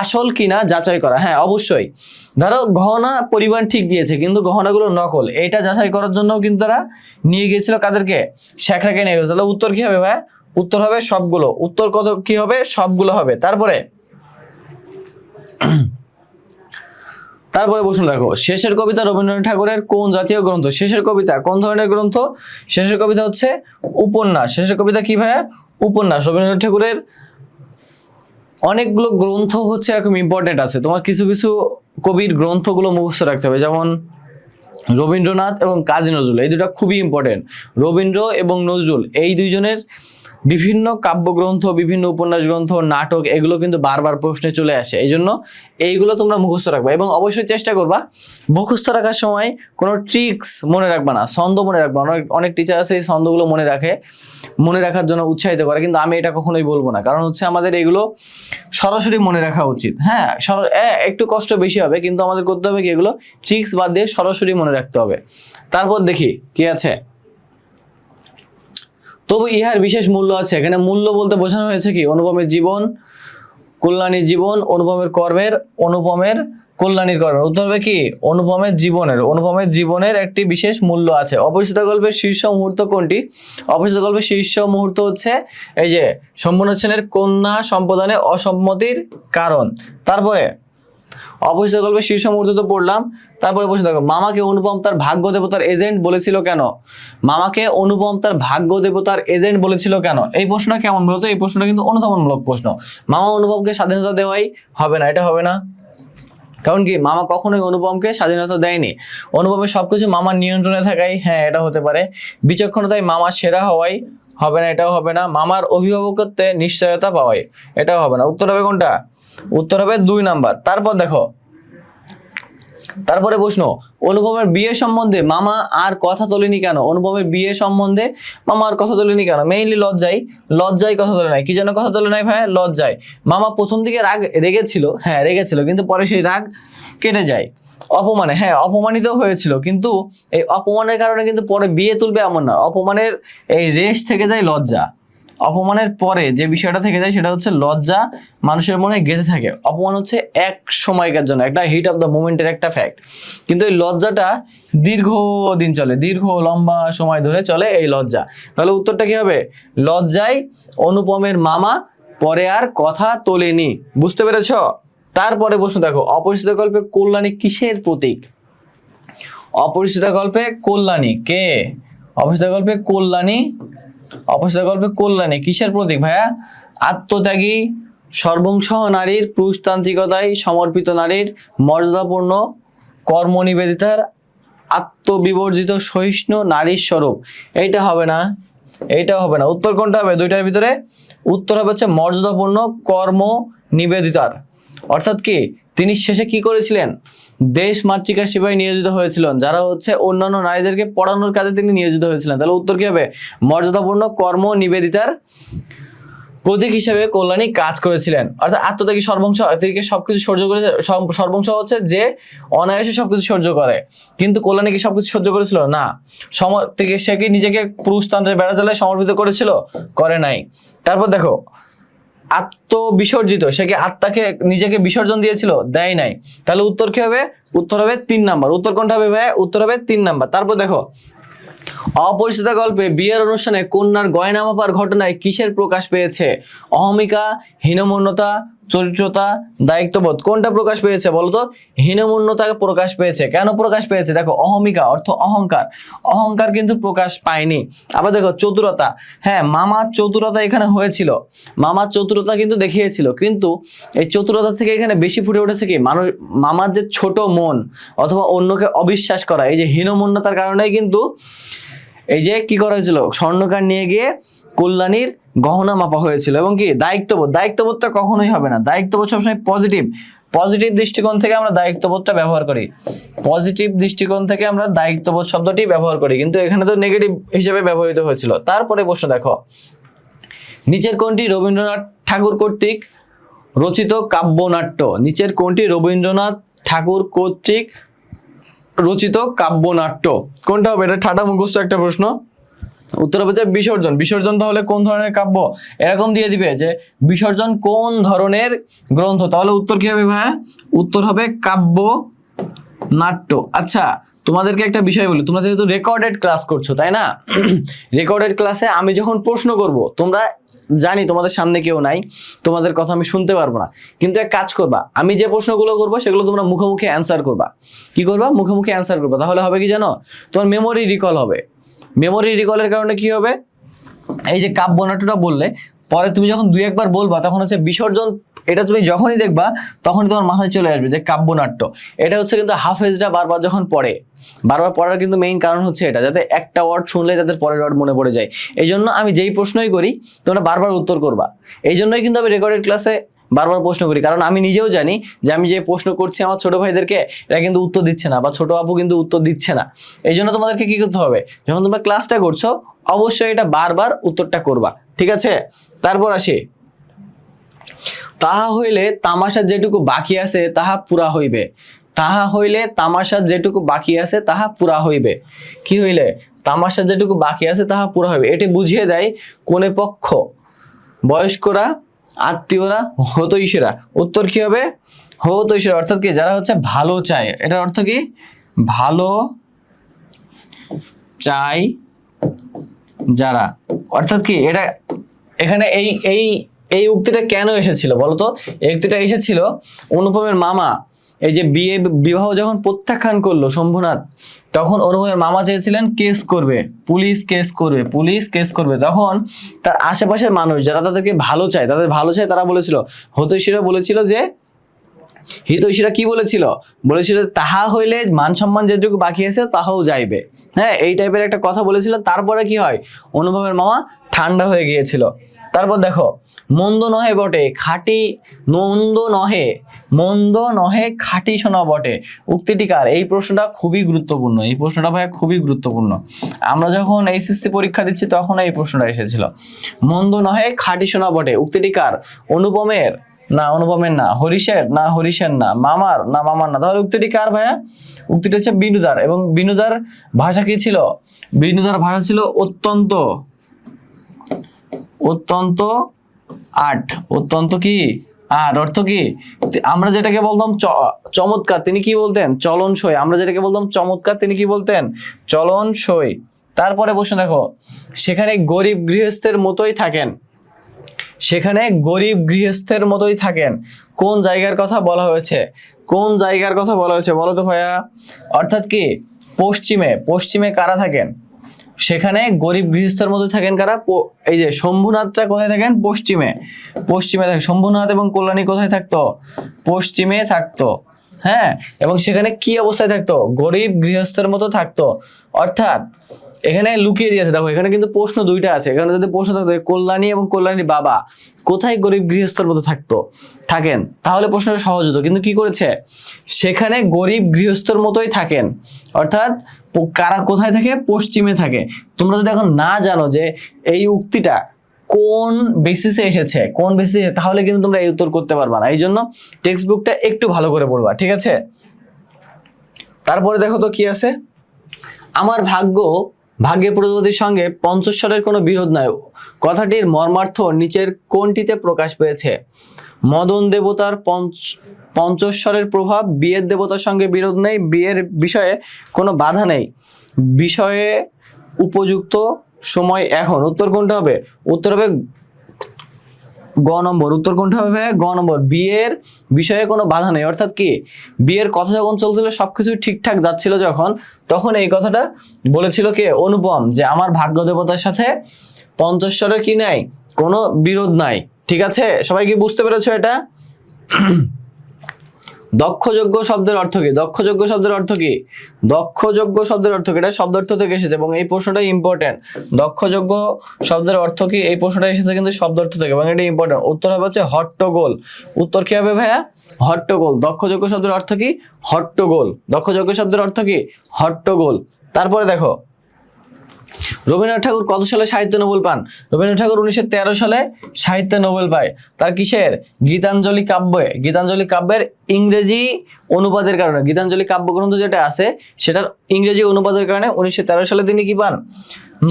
আসল কিনা যাচাই করা। হ্যাঁ, অবশ্যই। ধরো গহনা পরিমাণ ঠিক দিয়েছে কিন্তু গহনাগুলো নকল, এটা যাচাই করার জন্য কিন্তু তারা নিয়ে গিয়েছিল কাদেরকে? শেখরাকে নিয়ে গেছিল। উত্তর কি হবে ভাই? উত্তর হবে সবগুলো। উত্তর কত কি হবে? সবগুলো হবে। তারপরে বসুন দেখো শেষের কবিতা রবীন্দ্রনাথ ঠাকুরের কোন জাতীয় গ্রন্থ? শেষের কবিতা কোন ধরনের গ্রন্থ? শেষের কবিতা হচ্ছে উপন্যাস। শেষের কবিতা কি ভাইয়া? উপন্যাস। রবীন্দ্রনাথ ঠাকুরের অনেকগুলো গ্রন্থ হচ্ছে এরকম ইম্পর্টেন্ট আছে। তোমার কিছু কিছু কবির গ্রন্থগুলো মুখস্থ রাখতে হবে। যেমন রবীন্দ্রনাথ এবং কাজী নজরুল, এই দুটো খুবই ইম্পর্টেন্ট। রবীন্দ্র এবং নজরুল এই দুইজনের বিভিন্ন কাব্যগ্রন্থ, বিভিন্ন উপন্যাস গ্রন্থ, নাটক, এগুলো কিন্তু বারবার প্রশ্নে চলে আসে। এই জন্য এইগুলো তোমরা মুখস্থ রাখবা এবং অবশ্যই চেষ্টা করবা মুখস্থ রাখার সময় কোনো ট্রিক্স মনে রাখবা না, ছন্দ মনে রাখবা। অনেক টিচার আছে এই ছন্দগুলো মনে রাখার জন্য উৎসাহিত করে, কিন্তু আমি এটা কখনোই বলবো না, কারণ হচ্ছে আমাদের এগুলো সরাসরি মনে রাখা উচিত। হ্যাঁ, একটু কষ্ট বেশি হবে, কিন্তু আমাদের করতে হবে কি, এগুলো ট্রিক্স বাদ দিয়ে সরাসরি মনে রাখতে হবে। তারপর দেখি কি আছে। তবু ইহার বিশেষ মূল্য আছে। এখানে মূল্য বলতে বোঝানো হয়েছে কি, অনুপমের জীবন, কল্যাণীর জীবন, অনুপমের কর্মের, অনুপমের কল্যাণীর কর্মের। উত্তর হবে কি, অনুপমের জীবনের একটি বিশেষ মূল্য আছে। অপরিচিত গল্পের শীর্ষ মুহূর্ত কোনটি? অপরিচিত গল্পের শীর্ষ মুহূর্ত হচ্ছে এই যে শম্ভুনাথ সেনের কন্যা সম্প্রদানে অসম্মতির কারণ। তারপরে অপরিচিত গল্পের শীর্ষ মুহূর্ত তো পড়লাম। তারপরে প্রশ্ন দেখো, মামাকে অনুপম তার ভাগ্য দেবতার এজেন্ট বলেছিল কেন? মামাকে অনুপম তার ভাগ্য দেবতার এজেন্ট বলেছিল কেন? এই প্রশ্নটা কেমন বলতো? এই প্রশ্নটা কিন্তু অনুধাবনমূলক প্রশ্ন। মামা অনুপমকে স্বাধীনতা দেওয়াই হবে না, এটা হবে না। কারণ কি, মামা কখনোই অনুপমকে স্বাধীনতা দেয়নি। অনুপমের সবকিছু মামার নিয়ন্ত্রণে থাকাই, হ্যাঁ এটা হতে পারে। বিচক্ষণতায় মামা সেরা হওয়াই হবে না, এটাও হবে না। মামার অভিভাবকত্বে নিশ্চয়তা পাওয়াই, এটাও হবে না। উত্তর হবে কোনটা? উত্তর হবে 2 নাম্বার। তারপর দেখো, তারপরে প্রশ্ন, অনুপমের বিয়ে সম্বন্ধে মামা আর কথা তোলেনি কেন? অনুপমের বিয়ে সম্বন্ধে মামা আর কথা তোলেনি কেন? মেইনলি লজ্জায় কথা তোলে নাই। কি যেন কথা তোলে নাই ভাই? লজ্জায়। মামা প্রথম দিকে রেগেছিল, হ্যাঁ রেগেছিল, কিন্তু পরে সেই রাগ কেটে যায়। অপমানে, হ্যাঁ অপমানিত হয়েছিল, কিন্তু এই অপমানের কারণে কিন্তু পরে বিয়ে তুলবে এমন না। অপমানের এই রেশ থেকে যায় লজ্জা। অপমানের পরে যে বিষয়টা থেকে যায় সেটা হচ্ছে লজ্জা, মানুষের মনে গেঁথে থাকে। অপমান হচ্ছে এক সময়কার জন্য, একটা হিট অফ দ্য মোমেন্টের একটা ফ্যাক্ট, কিন্তু এই লজ্জাটা দীর্ঘদিন চলে, লম্বা সময় ধরে চলে এই লজ্জা। তাহলে উত্তরটা কি হবে? লজ্জায় অনুপমের মামা পরে আর কথা তোলেনি। বুঝতে পেরেছ? তারপরে প্রশ্ন দেখো, অপরিচিত গল্পে কল্যাণী কিসের প্রতীক? অপরিচিত গল্পে কল্যাণী কে? অপরিচিত গল্পে কল্যাণী কিসের প্রতীক ভাইয়া? আত্মত্যাগী, সর্বংশ নারীর, পুরুষতান্ত্রিকতায় সমর্পিত নারীর, মর্যাদাপূর্ণ কর্মনিবেদিতার, আত্মবিবর্জিত সহিষ্ণু নারীর স্বরূপ। এইটা হবে না, এইটাও হবে না। উত্তর কোনটা হবে দুইটার ভিতরে? উত্তর হবে হচ্ছে মর্যাদাপূর্ণ কর্ম নিবেদিতার। অর্থাৎ কি, তিনি শেষে কি করেছিলেন? দেশ মাতৃকা সেবায় নিয়োজিত হয়েছিলেন, যারা হচ্ছে অন্যান্য নারীদেরকে পড়ানোর কাজে তিনি নিয়োজিত হয়েছিলেন। তাহলে উত্তর কি হবে? মর্যাদাপূর্ণ কর্ম নিবেদিতার প্রতীক হিসেবে কল্যাণী কাজ করেছিলেন। অর্থাৎ আত্মত্যাগী, সর্বংশ, থেকে সবকিছু সহ্য করেছে। সর্বংশ হচ্ছে যে অনায়াসে সবকিছু সহ্য করে, কিন্তু কল্যাণী কি সবকিছু সহ্য করেছিল? না। থেকে সে কি নিজেকে পুরুষতন্ত্রের বেড়াজালে সমর্পিত করেছিল? করে নাই। তারপর দেখো, আত্মবিসর্জিত, সে কি আত্মাকে নিজেকে বিসর্জন দিয়েছিল? দেয় নাই। তাহলে উত্তর কি হবে? উত্তর হবে 3 নাম্বার। উত্তর কোনটা হবে ভাই? উত্তর হবে 3 নাম্বার। তারপর দেখো, অপরিচিত গল্পে বিয়ের অনুষ্ঠানে কন্যার গয়না মাপার ঘটনায় কিসের প্রকাশ পেয়েছে? অহমিকা, হীনমন্যতা, চরিত্রতা, দায়িত্ববোধ। কোনটা প্রকাশ পেয়েছে বলতো? হীনমন্যতা প্রকাশ পেয়েছে। কেন প্রকাশ পেয়েছে? দেখো, অহমিকা অর্থ অহংকার কিন্তু প্রকাশ পায়নি। আবার দেখো চতুরতা, হ্যাঁ মামার চতুরতা এখানে হয়েছিল, মামার চতুরতা কিন্তু দেখিয়েছিল, কিন্তু এই চতুরতা থেকে এখানে বেশি ফুটে উঠেছে কি, মামার যে ছোট মন অথবা অন্যকে অবিশ্বাস করা। এই যে হীনমন্যতার কারণেই কিন্তু এই যে কি করা হয়েছিল, স্বর্ণকার নিয়ে গিয়ে কল্যাণীর গহনা মাপা হয়েছিল। এবং কি দায়িত্ববোধটা কখনোই হবে না। দায়িত্ববোধ সবসময় পজিটিভ দৃষ্টিকোণ থেকে আমরা দায়িত্ববোধটা ব্যবহার করি, পজিটিভ দৃষ্টিকোণ থেকে আমরা দায়িত্ববোধ শব্দটি ব্যবহার করি, কিন্তু এখানে তো নেগেটিভ হিসেবে ব্যবহৃত হয়েছিল। তারপরে প্রশ্ন দেখো, নিচের কোনটি রবীন্দ্রনাথ ঠাকুর কর্তৃক রচিত কাব্যনাট্য? নিচের কোনটি রবীন্দ্রনাথ ঠাকুর কর্তৃক রচিত কাব্যনাট্য? কোনটা হবে? এটা ঠাডা মুখস্থ একটা প্রশ্ন। উত্তর হবে যে বিসর্জন। তাহলে কোন ধরনের কাব্য? এরকম দিয়ে দিবে যে বিসর্জন কোন ধরনের গ্রন্থ। তাহলে উত্তর কি হবে ভাইয়া? উত্তর হবে কাব্য নাট্য। আচ্ছা, তোমাদেরকে একটা বিষয় বলি, তোমরা যেহেতু রেকর্ডেড ক্লাস করছো তাই না, রেকর্ডেড ক্লাসে আমি যখন প্রশ্ন করব, তোমরা জানি তোমাদের সামনে কেউ নাই, তোমাদের কথা আমি শুনতে পারবো না, কিন্তু এক কাজ করবা, আমি যে প্রশ্নগুলো করবো সেগুলো তোমরা মুখোমুখি অ্যান্সার করবা। কি করবা? মুখোমুখি অ্যান্সার করবা। তাহলে হবে কি জানো, তোমার মেমোরি রিকল হবে। মেমোরি রিকলের কারণে কি হবে, এই যে কাব্যনাট্যটা বললে পরে তুমি যখন 2-1 বার বলবা তখন হচ্ছে বিসর্জন এটা তুমি যখনই দেখবা তখনই তোমার মাথায় চলে আসবে যে কাব্যনাট্য। এটা হচ্ছে কিন্তু হাফেজরা বারবার যখন পড়ে, বারবার পড়ার কিন্তু মেইন কারণ হচ্ছে এটা, যাতে একটা ওয়ার্ড শুনলে তাদের পরের ওয়ার্ড মনে পড়ে যায়। এই জন্য আমি যেই প্রশ্নই করি তোমরা বারবার উত্তর করবা। এই জন্যই কিন্তু আমি রেকর্ডেড ক্লাসে বারবার প্রশ্ন করি, কারণ আমি নিজেও জানি যে আমি যে প্রশ্ন করছি আমার ছোট ভাইদেরকে এরা কিন্তু উত্তর দিচ্ছে না, বা ছোট আপু কিন্তু উত্তর দিচ্ছে না। এই জন্য তোমাদেরকে কি করতে হবে, যখন তোমরা ক্লাসটা করছো অবশ্যই এটা বারবার উত্তরটা করবা, ঠিক আছে? তারপর আসি, তাহা হইলে তামাশা যেটুকু বাকি আছে তাহা পুরা হইবে। তাহা হইলে তামাশার যেটুকু বাকি আছে তাহা পুরা হইবে। কি হইলে? তামাশার যেটুকু বাকি আছে তাহা পুরা হইবে। এটি বুঝিয়ে দেয় কোনে পক্ষ, বয়স্করা, আত্মীয়রা, হতৈষীরা। উত্তর কি হবে? হতৈষীরা অর্থাৎ কি? যারা হচ্ছে ভালো চায়। এটার অর্থ কি? ভালো চাই যারা, অর্থাৎ কি এটা এখানে এই এই এই উক্তিটা কেন এসেছিল বলতো? এই উক্তিটা এসেছিল অনুপমের মামা এই যে বিবাহ যখন প্রত্যাখ্যান করলো শম্ভুনাথ, তখন অনুপমের মামা চেয়েছিলেন কেস করবে, পুলিশ কেস করবে, পুলিশ কেস করবে। তখন তার আশেপাশের মানুষ যারা তাদেরকে ভালো চায়, তাদের ভালো চায়, তারা বলেছিল, হতৈষীরা বলেছিল যে, হিতৈষীরা কি বলেছিল? বলেছিল তাহা হইলে মান সম্মান যেটুকু বাকি আছে তাহাও যাইবে। হ্যাঁ, এই টাইপের একটা কথা বলেছিল। তারপরে কি হয়? অনুপমের মামা ঠান্ডা হয়ে গিয়েছিল। তারপর দেখো, মন্দ নহে বটে খাঁটি, মন্দ নহে খাঁটি সোনা বটে। উক্তিটি কার? এই প্রশ্নটা খুবই গুরুত্বপূর্ণ। এই প্রশ্নটা ভাই খুবই গুরুত্বপূর্ণ। আমরা যখন এইচএসসি পরীক্ষা দিচ্ছি তখন এই প্রশ্নটা এসেছিল। মন্দ নহে খাঁটি সোনা বটে, উক্তিটি কার? অনুপমের না, অনুপমের না, হরিশের না, হরিশের না, মামার না, মামার না। তাহলে উক্তিটি কার ভাইয়া? উক্তিটি হচ্ছে বিনুদার। এবং বিনুদার ভাষা কি ছিল? বিনুদার ভাষা ছিল অত্যন্ত আট। অত্যন্ত কি? আর অর্থ কি? আমরা যেটাকে বলতাম চমৎকার, তিনি কি বলতেন? চলনসই। আমরা যেটাকে বলতাম চমৎকার, তিনি কি বলতেন? চলনসই। তারপরে প্রশ্ন দেখো, সেখানে গরিব গৃহস্থের মতোই থাকেন। সেখানে গরিব গৃহস্থের মতোই থাকেন। কোন জায়গার কথা বলা হয়েছে? কোন জায়গার কথা বলা হয়েছে বলো তো ভাইয়া? অর্থাৎ কি? পশ্চিমে। পশ্চিমে কারা থাকেন? সেখানে গরিব গৃহস্থের মধ্যে থাকেন কারা? এই যে শম্ভুনাথটা কোথায় থাকেন? পশ্চিমে। পশ্চিমে থাকে শম্ভুনাথ এবং কল্যাণী কোথায় থাকতো? পশ্চিমে থাকতো। হ্যাঁ, এবং সেখানে কি অবস্থায় থাকতো? গরিব গৃহস্থের মতো থাকতো। অর্থাৎ এখানে লুকিয়ে দিয়েছে, দেখো এখানে কিন্তু প্রশ্ন দুইটা আছে। এখানে যদি প্রশ্ন থাকতো কল্যাণী এবং কল্যাণীর বাবা কোথায় গরিব গৃহস্থের মতো থাকেন, তাহলে প্রশ্নটা সহজ হতো। কিন্তু কি করেছে? সেখানে গরিব গৃহস্থের মতোই থাকেন, অর্থাৎ কারা কোথায় থাকে? পশ্চিমে থাকে। তোমরা যদি এখন না জানো যে এই উক্তিটা কোন বেসিসে এসেছে, কোন বেসিসে, তাহলে কিন্তু তোমরা এই উত্তর করতে পারবা না। এই জন্য টেক্সট বুকটা একটু ভালো করে পড়বা, ঠিক আছে? তারপরে দেখো তো কি আছে, আমার ভাগ্যে প্রজাপতির সঙ্গে পঞ্চস্বরের কোনো বিরোধ নাই। কথাটির মর্মার্থ নিচের কোনটিতে প্রকাশ পেয়েছে? মদন দেবতার পঞ্চস্বরের প্রভাব, বিয়ের দেবতার সঙ্গে বিরোধ নেই, বিয়ের বিষয়ে কোনো বাধা নেই, বিষয়ে উপযুক্ত সময় এখন। উত্তর কোনটা হবে? উত্তর হবে গ নম্বর। উত্তর কোনটা হবে? গ নম্বর। বিয়ের বিষয়ে কোনো বাধা নেই, অর্থাৎ কি? বিয়ের কথা যখন চলছিল, সবকিছু ঠিকঠাক যাচ্ছিল যখন, তখন এই কথাটা বলেছিল কে? অনুপম, যে আমার ভাগ্য দেবতার সাথে পঞ্চস্বরের কি নাই? কোনো বিরোধ নাই। ঠিক আছে, সবাই কি বুঝতে পেরেছো এটা? দক্ষযোগ্য শব্দের অর্থ কি? দক্ষযোগ্য শব্দের অর্থ কি? দক্ষযোগ্য শব্দের অর্থ কি? এটা শব্দার্থ থেকে এসেছে এবং এই প্রশ্নটা ইম্পর্টেন্ট। দক্ষযোগ্য শব্দের অর্থ কি? এই প্রশ্নটা এসেছে কিন্তু শব্দার্থ থেকে এবং এটা ইম্পর্টেন্ট। উত্তর হবে হচ্ছে হট্টগোল। উত্তর কি হবে ভাইয়া? হট্টগোল। দক্ষযোগ্য শব্দের অর্থ কি? হট্টগোল। দক্ষযোগ্য শব্দের অর্থ কি? হট্টগোল। তারপরে দেখো, রবীন্দ্রনাথ ঠাকুর কত সালে সাহিত্য নোবেল পান? রবীন্দ্রনাথ ঠাকুর 1913 সালে সাহিত্যে নোবেল পায়। তার কিসের? গীতাঞ্জলি কাব্যে। গীতাঞ্জলি কাব্যের ইংরেজি অনুবাদের কারণে, গীতাঞ্জলি কাব্যগ্রন্থ যেটা আছে সেটার ইংরেজি অনুবাদের কারণে 1913 সালে তিনি কি পান?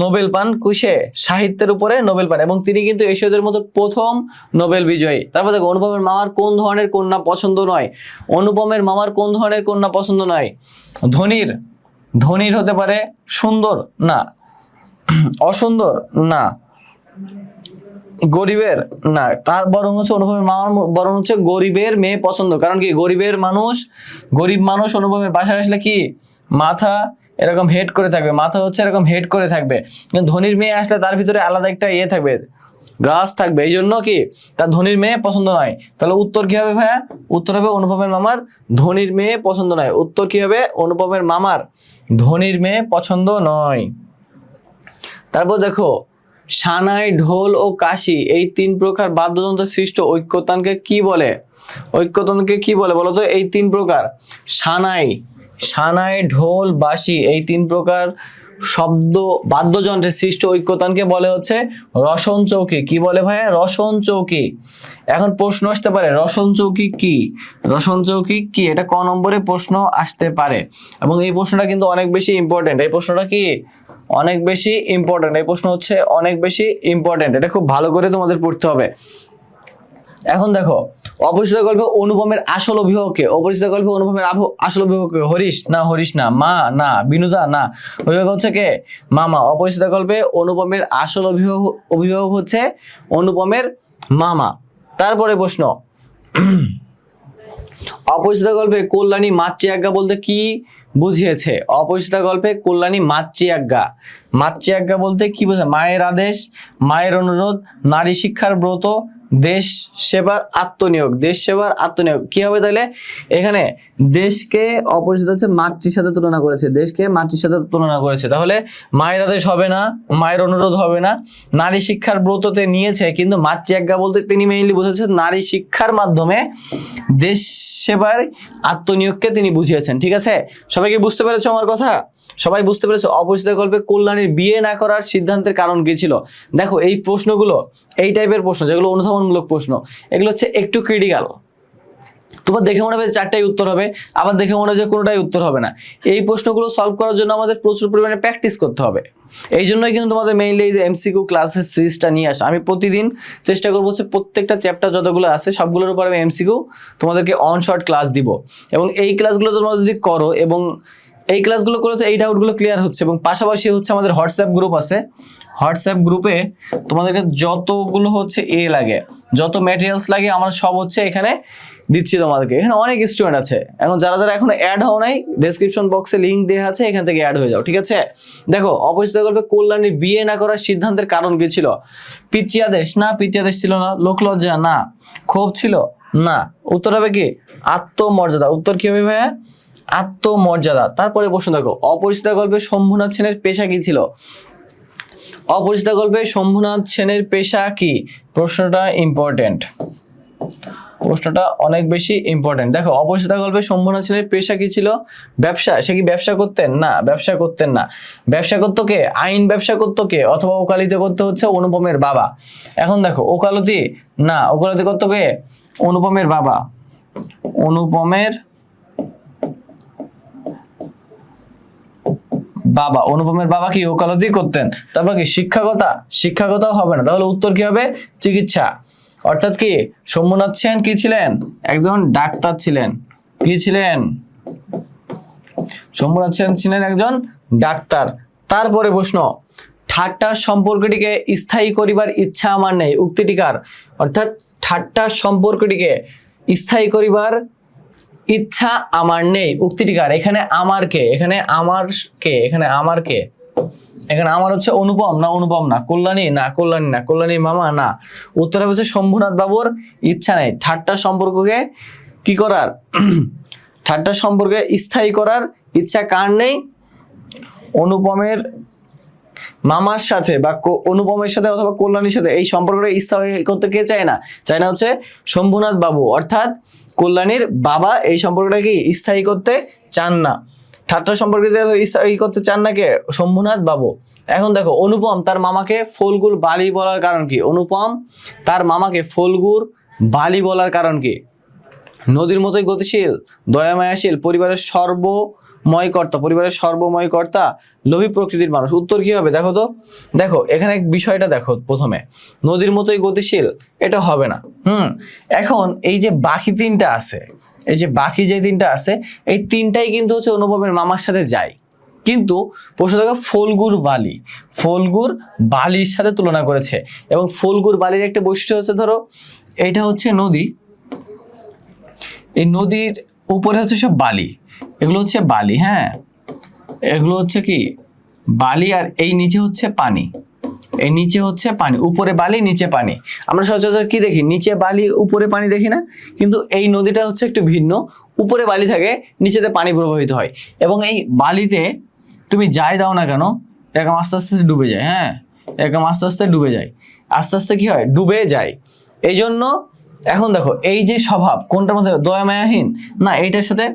নোবেল পান। কিসে? সাহিত্যের উপরে নোবেল পান এবং তিনি কিন্তু এশীয়দের মধ্যে প্রথম নোবেল বিজয়ী। তারপর দেখো, অনুপমের মামার কোন ধরনের কন্যা পছন্দ নয়? অনুপমের মামার কোন ধরনের কন্যা পছন্দ নয়? ধনীর হতে পারে, সুন্দর না, অসুন্দর না, গরিবের না। তার বরং হচ্ছে অনুপমের মামার বরং হচ্ছে গরিবের মেয়ে পছন্দ। কারণ কি? গরিব মানুষ অনুপমের বাসায় আসলে কি মাথা এরকম হেড করে থাকবে, মাথা হচ্ছে এরকম হেড করে থাকবে। কিন্তু ধনীর মেয়ে আসলে তার ভিতরে আলাদা একটা ইয়ে থাকবে, গ্রাস থাকবে, এই জন্য কি তার ধনীর মেয়ে পছন্দ নয়। তাহলে উত্তর কি হবে ভাইয়া? উত্তর হবে অনুপমের মামার ধনীর মেয়ে পছন্দ নয়। উত্তর কি হবে? অনুপমের মামার ধনীর মেয়ে পছন্দ নয়। তারপর দেখো, সানাই, ঢোল ও কাশি এই 3 প্রকার বাদ্যযন্ত্র সৃষ্ট ঐক্যতানকে কি বলে? ঐক্যতানকে কি বলে বলো তো? এই 3 প্রকার সানাই, ঢোল, বাঁশি এই 3 প্রকার শব্দ বাদ্যযন্ত্রের সৃষ্ট ঐক্যতানকে বলে হচ্ছে রসন চৌকি। কি বলে ভাইয়া? রসন চৌকি। এখন প্রশ্ন আসতে পারে রসন চৌকি কি? রসন চৌকি কি? এটা ক নম্বরে প্রশ্ন আসতে পারে, এবং এই প্রশ্নটা কিন্তু অনেক বেশি ইম্পর্টেন্ট। এই প্রশ্নটা কি? অনেক বেশি ইম্পর্টেন্ট। এই প্রশ্ন হচ্ছে অনেক বেশি ইম্পর্টেন্ট, এটা খুব ভালো করে তোমাদের পড়তে হবে। এখন দেখো, অপরিচিত গল্পে অনুপমের আসল অভিভাবককে? অপরিচিত গল্পে অনুপমের আসল অভিভাবককে? হরিশ না, মা না, বিনুদা না, অভিভাবক হচ্ছে কে? মামা। অপরিচিত গল্পে অনুপমের আসল অভিভাবক হচ্ছে অনুপমের মামা। তারপরে প্রশ্ন, অপরিচিত গল্পে কল্যাণী মাতৃআজ্ঞা বলতে কি বুঝিয়েছে? অপরিচিত গল্পে কল্যাণী মাতৃআজ্ঞা বলতে কি বোঝায়? মায়ের আদেশ, মায়ের অনুরোধ, নারী শিক্ষার ব্রত, দেশ সেবার আত্মনিয়োগ। কি হবে তাহলে? এখানে দেশকে অপরিচিত হচ্ছে মাতৃর সাথে তুলনা করেছে, তাহলে মায়ের আদেশ হবে না, মায়ের অনুরোধ হবে না, নারী শিক্ষার ব্রততে নিয়েছে, কিন্তু মাতৃআজ্ঞা বলতে তিনি মেইনলি বুঝেছেন নারী শিক্ষার মাধ্যমে দেশ সেবার আত্মনিয়োগকে তিনি বুঝিয়েছেন। ঠিক আছে, সবাইকে বুঝতে পেরেছো আমার কথা? সবাই বুঝতে পেরেছো? অপরিচিত গল্পে কল্যাণীর বিয়ে না করার সিদ্ধান্তের কারণ কি ছিল? দেখো, এই প্রশ্নগুলো, এই টাইপের প্রশ্ন যেগুলো অনুধাবনমূলক প্রশ্ন, এগুলো হচ্ছে একটু ক্রিটিক্যাল। তোমার দেখে মনে হবে 4টাই উত্তর হবে, আবার দেখে মনে হবে কোনোটাই উত্তর হবে না। এই প্রশ্নগুলো সলভ করার জন্য আমাদের প্রচুর পরিমাণে প্র্যাকটিস করতে হবে। এই জন্যই কিন্তু তোমাদের মেইনলি এই যে এমসিকিউ ক্লাসের সিরিজটা নিয়ে আসা। আমি প্রতিদিন চেষ্টা করবো হচ্ছে প্রত্যেকটা চ্যাপ্টার যতগুলো আছে সবগুলোর উপর আমি এমসিকিউ তোমাদেরকে অন শর্ট ক্লাস দিব, এবং এই ক্লাসগুলো তোমরা যদি করো এবং এই ক্লাসগুলো করে তো এই ডাউটগুলো ক্লিয়ার হচ্ছে। এবং পাশাপাশি হচ্ছে আমাদের হোয়াটসঅ্যাপ গ্রুপ আছে, হোয়াটসঅ্যাপ গ্রুপে তোমাদেরকে যতগুলো হচ্ছে লাগে, যত ম্যাটেরিয়ালস লাগে আমার সব হচ্ছে এখানে দিচ্ছি তোমাদেরকে। এখানে অনেক স্টুডেন্ট আছে, এখন যারা এখনো অ্যাড হও নাই, ডেসক্রিপশন বক্সে লিঙ্ক দেওয়া আছে, এখান থেকে অ্যাড হয়ে যাও। ঠিক আছে, দেখো, অপরিচিত গল্পে কল্যাণীর বিয়ে না করার সিদ্ধান্তের কারণ কি ছিল? পিতৃআদেশ না, পিতৃআদেশ ছিল না। লোকলজ্জা না, ক্ষোভ ছিল না। উত্তর হবে কি? আত্মমর্যাদা। উত্তর কি হবে ভাইয়া? আত্মমর্যাদা। তারপরে প্রশ্ন দেখো, অপরিচিত গল্পে শম্ভুনাথ সেনের পেশা কি ছিল? অপরিচিত গল্পে শম্ভুনাথ সেনের পেশা কি? প্রশ্নটা ইম্পর্টেন্ট, প্রশ্নটা অনেক বেশি ইম্পর্টেন্ট। দেখো, অপরিচিত গল্পে শম্ভুনাথ সেনের পেশা কি ছিল? ব্যবসা। সে কি ব্যবসা করতেন? না, ব্যবসা করতেন না। ব্যবসা করতো কে? আইন ব্যবসা করতো কে? অথবা ওকালতি করতে হচ্ছে অনুপমের বাবা। এখন দেখো, ওকালতি না, ওকালতি করতো কে? অনুপমের বাবা। অনুপমের বাবা কি ওকালতি করতেন? তারপর কি শিক্ষকতাও হবে না। তাহলে উত্তর কি হবে? চিকিৎসা। অর্থাৎ কি শম্ভুনাথ সেন কি ছিলেন? একজন ডাক্তার ছিলেন। কি ছিলেন? শম্ভুনাথ সেন ছিলেন একজন ডাক্তার। তারপরে প্রশ্ন, ঠাট্টা সম্পর্কটিকে স্থায়ী করিবার ইচ্ছা আমার নেই উক্তিটি কার? অর্থাৎ ঠাট্টা সম্পর্কটিকে স্থায়ী করিবার ইচ্ছা আমার নেই উক্তিটি কার? এখানে আমার কে? এখানে আমার কে? এখানে আমার কে? এখানে আমার হচ্ছে অনুপম না, কল্যাণী না, কল্যাণীর মামা না। উত্তর হচ্ছে শম্ভুনাথ বাবুর ইচ্ছা নেই ঠাট্টা সম্পর্ককে কি করার? ঠাট্টা সম্পর্কে স্থায়ী করার ইচ্ছা কার নেই? অনুপমের মামার সাথে বা অনুপমের সাথে অথবা কল্যাণীর সাথে এই সম্পর্কটা স্থায়ী করতে কে চায় না? চায় না হচ্ছে শম্ভুনাথ বাবু, অর্থাৎ কল্যাণীর বাবা এই সম্পর্কটা কি স্থায়ী করতে চান না। ঠাট্টা সম্পর্কে স্থায়ী করতে চান না কে? শম্ভুনাথ বাবু। এখন দেখো, অনুপম তার মামাকে ফলগুর বালি বলার কারণ কি? অনুপম তার মামাকে ফলগুর বালি বলার কারণ কি? নদীর মতোই গতিশীল, দয়ামায়াশীল, পরিবারের সর্বময় কর্তা, লোভী প্রকৃতির মানুষ। উত্তর কি হবে? দেখো তো, দেখো এখানে বিষয়টা দেখো। প্রথমে নদীর মতোই গতিশীল, এটা হবে না। এখন এই যে বাকি তিনটা আছে, এই তিনটাই কিন্তু হচ্ছে অনুপমের মামার সাথে যায়, কিন্তু প্রশ্ন দেখো ফলগুর বালির সাথে তুলনা করেছে। এবং ফলগুর বালির একটা বৈশিষ্ট্য হচ্ছে, ধরো এটা হচ্ছে নদী, এই নদীর উপরে হচ্ছে সব বালি, এগুলো হচ্ছে বালি, হ্যাঁ, এগুলো হচ্ছে কি বালি, আর এই নিচে হচ্ছে পানি, এই নিচে হচ্ছে পানি, উপরে বালি নিচে পানি। আমরা সচরাচর কি দেখি, নিচে বালি উপরে পানি দেখি না, কিন্তু এই নদীটা হচ্ছে একটু ভিন্ন, উপরে বালি থাকে নিচেতে পানি প্রবাহিত হয়। এবং এই বালিতে তুমি যাই দাও না কেন এরকম আস্তে আস্তে ডুবে যায়। হ্যাঁ, এরকম আস্তে আস্তে ডুবে যায়, আস্তে আস্তে কি হয়, ডুবে যায়। এই জন্য এখন দেখো এই যে স্বভাব কোনটার মধ্যে, দয়া মায়াহীন না, এইটার সাথে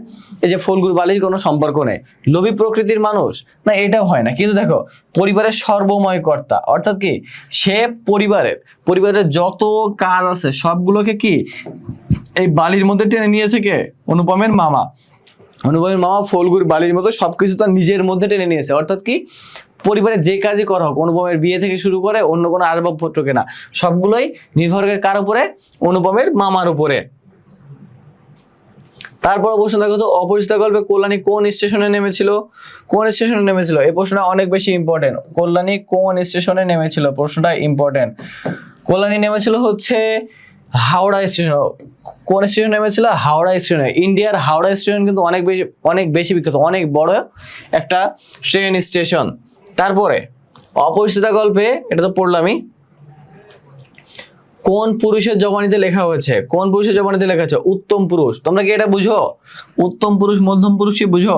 এই যে ফল্গুর বালির কোনো সম্পর্ক নেই। লোভী প্রকৃতির মানুষ না, এটাও হয় না। কিন্তু দেখো পরিবারের সর্বময় কর্তা, অর্থাৎ কি সে পরিবারের যত কাজ আছে সবগুলোকে কি এই বালির মধ্যে টেনে নিয়েছে কে, অনুপমের মামা। অনুপমের মামা ফল্গুর বালির মতো সবকিছু তার নিজের মধ্যে টেনে নিয়েছে। অর্থাৎ কি পরিবারের যে কাজই করা হোক, অনুপমের বিয়ে থেকে শুরু করে অন্য কোনো আসবাবপত্র কেনা, সবগুলোই নির্ভর করে কার উপরে, অনুপমের মামার উপরে। তারপর প্রশ্ন দেখো তো, অপরিচিত গল্পে কল্যাণী কোন স্টেশনে নেমেছিল? কোন স্টেশনে নেমেছিল? এই প্রশ্নটা অনেক বেশি ইম্পর্টেন্ট। কল্যাণী কোন স্টেশনে নেমেছিল? প্রশ্নটা ইম্পর্টেন্ট। কল্যাণী নেমেছিল হচ্ছে হাওড়া স্টেশন। কোন স্টেশন নেমেছিল? হাওড়া স্টেশনে। ইন্ডিয়ার হাওড়া স্টেশন কিন্তু অনেক বেশি বিখ্যাত, অনেক বড় একটা ট্রেন স্টেশন। তারপরে অপরিচিতা গল্পে, এটা তো পড়লামই, কোন পুরুষের জবানিতে লেখা হয়েছে? কোন পুরুষের জবানিতে লেখা আছে? উত্তম পুরুষ। তোমরা কি এটা বুঝো? উত্তম পুরুষ মধ্যম পুরুষ কি বুঝো?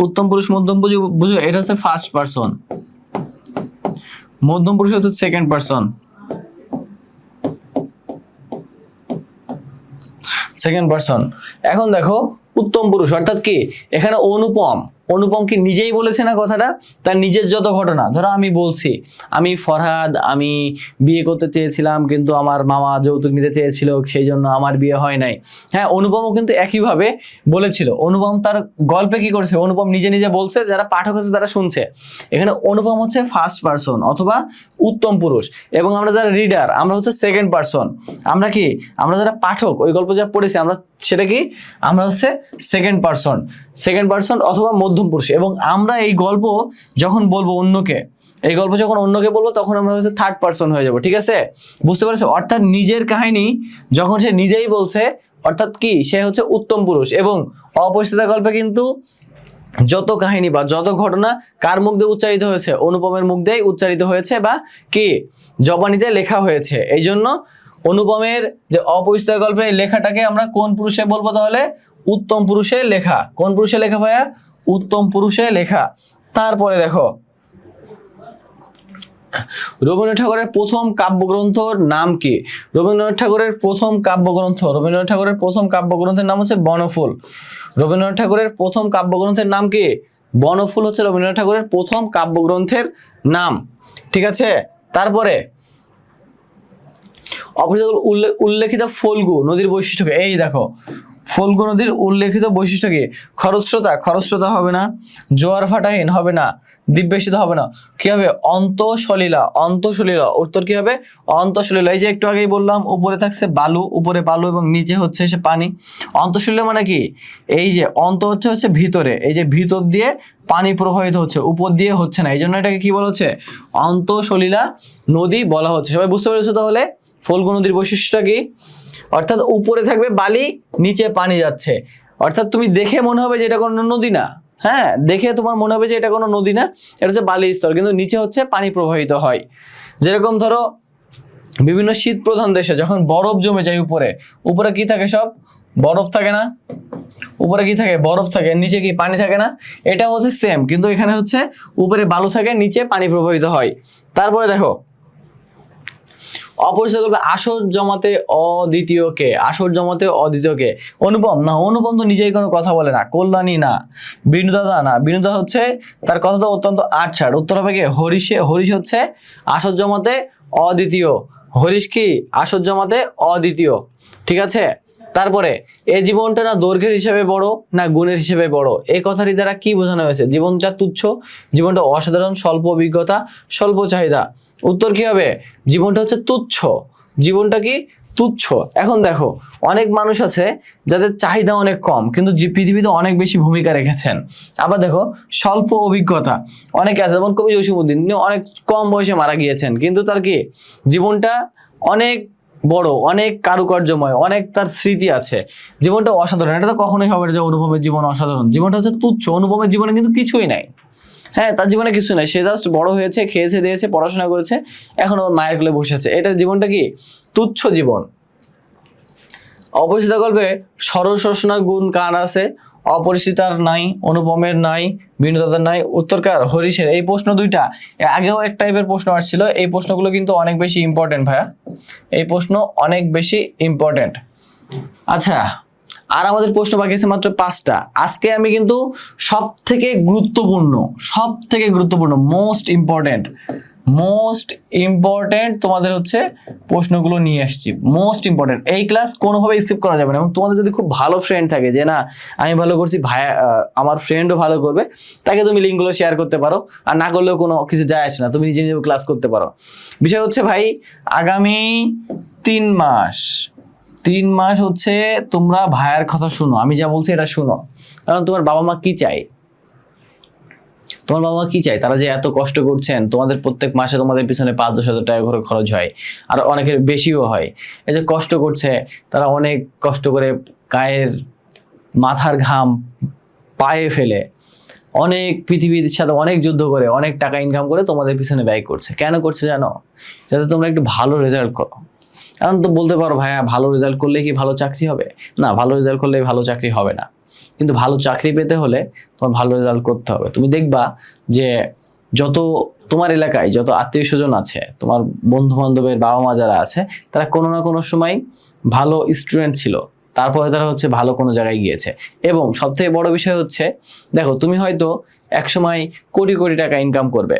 উত্তম পুরুষ মধ্যম পুরুষ বুঝো? এটা হচ্ছে ফার্স্ট পারসন, মধ্যম পুরুষ হচ্ছে সেকেন্ড পারসন। এখন দেখো উত্তম পুরুষ অর্থাৎ কি, এখানে অনুপম কি নিজেই বলেছে না কথাটা? তার নিজের যত ঘটনা, ধরো আমি বলছি আমি ফরহাদ, আমি বিয়ে করতে চেয়েছিলাম কিন্তু আমার মামা যৌতুক নিতে চেয়েছিল, সেই জন্য আমার বিয়ে হয় নাই। হ্যাঁ, অনুপমও কিন্তু একইভাবে বলেছিল। অনুপম তার গল্পে কি করেছে, অনুপম নিজে নিজে বলছে, যারা পাঠক আছে তারা শুনছে। এখানে অনুপম হচ্ছে ফার্স্ট পারসন অথবা উত্তম পুরুষ, এবং আমরা যারা রিডার আমরা হচ্ছে সেকেন্ড পারসন। আমরা কি, আমরা যারা পাঠক ওই গল্প যা পড়েছি আমরা সেটা কি, আমরা হচ্ছে সেকেন্ড পারসন অথবা মধ্যম পুরুষ। এবং আমরা এই গল্প যখন বলবো অন্যকে, এই গল্প যখন অন্যকে বলবো তখন আমরা হচ্ছে থার্ড পারসন হয়ে যাব। ঠিক আছে, বুঝতে পারছো? অর্থাৎ নিজের কাহিনী যখন সে নিজেই বলছে, অর্থাৎ কি সে হচ্ছে উত্তম পুরুষ। এবং অপরিচিতা গল্পে কিন্তু যত কাহিনী বা যত ঘটনা কার মুখ দিয়ে উচ্চারিত হয়েছে? অনুপমের মুখ দিয়েই উচ্চারিত হয়েছে বা কি জবানিতে লেখা হয়েছে। এই জন্য অনুপমের যে অপরিচিতা গল্পের লেখাটাকে আমরা কোন পুরুষে বলবো? তাহলে উত্তম পুরুষে লেখা। কোন পুরুষে লেখা ভাইয়া? উত্তম পুরুষে লেখা। তারপরে দেখো রবীন্দ্রনাথ ঠাকুরের প্রথম কাব্যগ্রন্থর নাম কি? রবীন্দ্রনাথ ঠাকুরের প্রথম কাব্যগ্রন্থের নাম হচ্ছে বনফুল। রবীন্দ্রনাথ ঠাকুরের প্রথম কাব্যগ্রন্থের নাম কি? বনফুল হচ্ছে রবীন্দ্রনাথ ঠাকুরের প্রথম কাব্যগ্রন্থের নাম। ঠিক আছে, তারপরে অপরিচিত উল্লেখিত ফল্গু নদীর বৈশিষ্ট্য কি? এই দেখো ফল্গু নদীর উল্লেখিত বৈশিষ্ট্য কি? খরস্রোতা হবে না, জোয়ার ভাটাহীন হবে না, দিব্যেশিত হবে না, কি হবে? অন্তঃসলিলা। উত্তর কি হবে? অন্তঃসলিলা। এই যে একটু আগেই বললাম উপরে থাকছে বালু, উপরে বালু এবং নিচে হচ্ছে সে পানি। অন্তঃসলিলা মানে কি? এই যে অন্ত হচ্ছে ভিতরে, এই যে ভিতর দিয়ে পানি প্রবাহিত হচ্ছে, উপর দিয়ে হচ্ছে না, এই জন্য এটাকে কি বলা হচ্ছে? অন্তঃসলিলা নদী বলা হচ্ছে। সবাই বুঝতে পেরেছো তাহলে ফল্গু নদীর বৈশিষ্ট্যটা কি? অর্থাৎ উপরে থাকবে বালি, নিচে পানি যাচ্ছে। অর্থাৎ তুমি দেখে মনে হবে যে এটা কোনো নদী না। হ্যাঁ, দেখে তোমার মনে হবে যে এটা কোনো নদী না, এটা হচ্ছে বালি স্তর, কিন্তু নিচে হচ্ছে পানি প্রবাহিত হয়। যেরকম ধরো বিভিন্ন শীত প্রধান দেশে যখন বরফ জমে যায় উপরে কি থাকে? সব বরফ থাকে না? উপরে কি থাকে? বরফ থাকে, নিচে কি পানি থাকে না? এটা হচ্ছে সেম, কিন্তু এখানে হচ্ছে উপরে বালু থাকে, নিচে পানি প্রবাহিত হয়। তারপরে দেখো অপরিচিত গল্পে আসর জমাতে অদ্বিতীয় কে? অনুপম না, অনুপম তো নিজেই কোনো কথা বলে না। কল্যাণী না, বিনুদা না, বিনুদা হচ্ছে তার কথা তো অত্যন্ত আটছাড়। উত্তর হবে কি? হরিশ হচ্ছে আসর জমাতে অদ্বিতীয়। হরিশ কি? আসর জমাতে অদ্বিতীয়। ঠিক আছে, তারপরে এই জীবনটা না দৈর্ঘ্যের হিসেবে বড় না গুণের হিসেবে বড়, এই কথাটি দ্বারা কি বোঝানো হয়েছে? জীবনটা তুচ্ছ, জীবনটা অসাধারণ, স্বল্প অভিজ্ঞতা, স্বল্প চাহিদা। উত্তর কি হবে? জীবনটা হচ্ছে তুচ্ছ। জীবনটা কি? তুচ্ছ। এখন দেখো অনেক মানুষ আছে যাদের চাহিদা অনেক কম কিন্তু পৃথিবীতে অনেক বেশি ভূমিকা রেখেছেন। আবার দেখো স্বল্প অভিজ্ঞতা অনেকে আছে, যেমন কবি জসীমউদ্দিন, তিনি অনেক কম বয়সে মারা গিয়েছেন, কিন্তু তার কি জীবনটা অনেক বড়, অনেক কারুকার্যময়, অনেক তার স্মৃতি আছে, জীবনটা অসাধারণ। এটা তো কখনোই হবে না যে অনুপমের জীবন অসাধারণ। জীবনটা হচ্ছে তুচ্ছ, অনুপমের জীবনে কিন্তু কিছুই নাই। হ্যাঁ, তার জীবনে কিছু নাই, সে জাস্ট বড় হয়েছে, খেয়েছে দিয়েছে, পড়াশোনা করেছে, এখন ওর মায়ের কোলে বসে আছে। এটা জীবনটা কি তুচ্ছ জীবন। অপরিচিত গল্পে সরসরসনার গুণ কার আছে? অপরিচিতার নাই, অনুপমের নাই, বিনোদার নাই, উত্তরকার হরিশের। এই প্রশ্ন দুইটা এর আগেও এক টাইপের প্রশ্ন আসছিল। এই প্রশ্নগুলো কিন্তু অনেক বেশি ইম্পর্টেন্ট ভাইয়া, এই প্রশ্ন অনেক বেশি ইম্পর্টেন্ট। আচ্ছা, আর আমাদের প্রশ্ন বাকি আছে মাত্র 5টা। আজকে আমি কিন্তু সব থেকে গুরুত্বপূর্ণ মোস্ট ইম্পর্টেন্ট তোমাদের হচ্ছে প্রশ্নগুলো নিয়ে আসছি। মোস্ট ইম্পর্টেন্ট, এই ক্লাস কোনোভাবে স্কিপ করা যাবে না। এবং তোমাদের যদি খুব ভালো ফ্রেন্ড থাকে যে না আমি ভালো করছি, ভাইয়া আমার ফ্রেন্ডও ভালো করবে, তাকে তুমি লিঙ্কগুলো শেয়ার করতে পারো। আর না করলেও কোনো কিছু যায় আসে না, তুমি নিজে নিজে ক্লাস করতে পারো। বিষয় হচ্ছে ভাই, আগামী 3 মাস হচ্ছে তোমরা ভাইয়ার কথা শুনো, আমি যা বলছি এটা শুনো। কারণ তোমার বাবা মা কি চায়, তারা যে এত কষ্ট করছেন, তোমাদের প্রত্যেক মাসে তোমাদের পিছনে 5-10 হাজার টাকা করে খরচ হয়, আর অনেকের বেশিও হয়। এই যে কষ্ট করছে, তারা অনেক কষ্ট করে গায়ের মাথার ঘাম পায়ে ফেলে, অনেক পৃথিবীর সাথে অনেক যুদ্ধ করে, অনেক টাকা ইনকাম করে তোমাদের পিছনে ব্যয় করছে। কেন করছে জানো? যাতে তোমরা একটু ভালো রেজাল্ট করো। এখন তো বলতে পারো ভাইয়া ভালো রেজাল্ট করলে কি ভালো চাকরি হবে? না, ভালো রেজাল্ট করলে ভালো চাকরি হবে না। কিন্তু ভালো চাকরি পেতে হলে তোমার ভালো রেজাল্ট করতে হবে। তুমি দেখবা যে যত তোমার এলাকায় যত আত্মীয় স্বজন আছে, তোমার বন্ধু বান্ধবের বাবা মা যারা আছে, তারা কোনো না কোনো সময় ভালো স্টুডেন্ট ছিল, তারপরে তারা হচ্ছে ভালো কোনো জায়গায় গিয়েছে। এবং সবথেকে বড় বিষয় হচ্ছে, দেখো তুমি হয়তো একসময় কোটি কোটি টাকা ইনকাম করবে।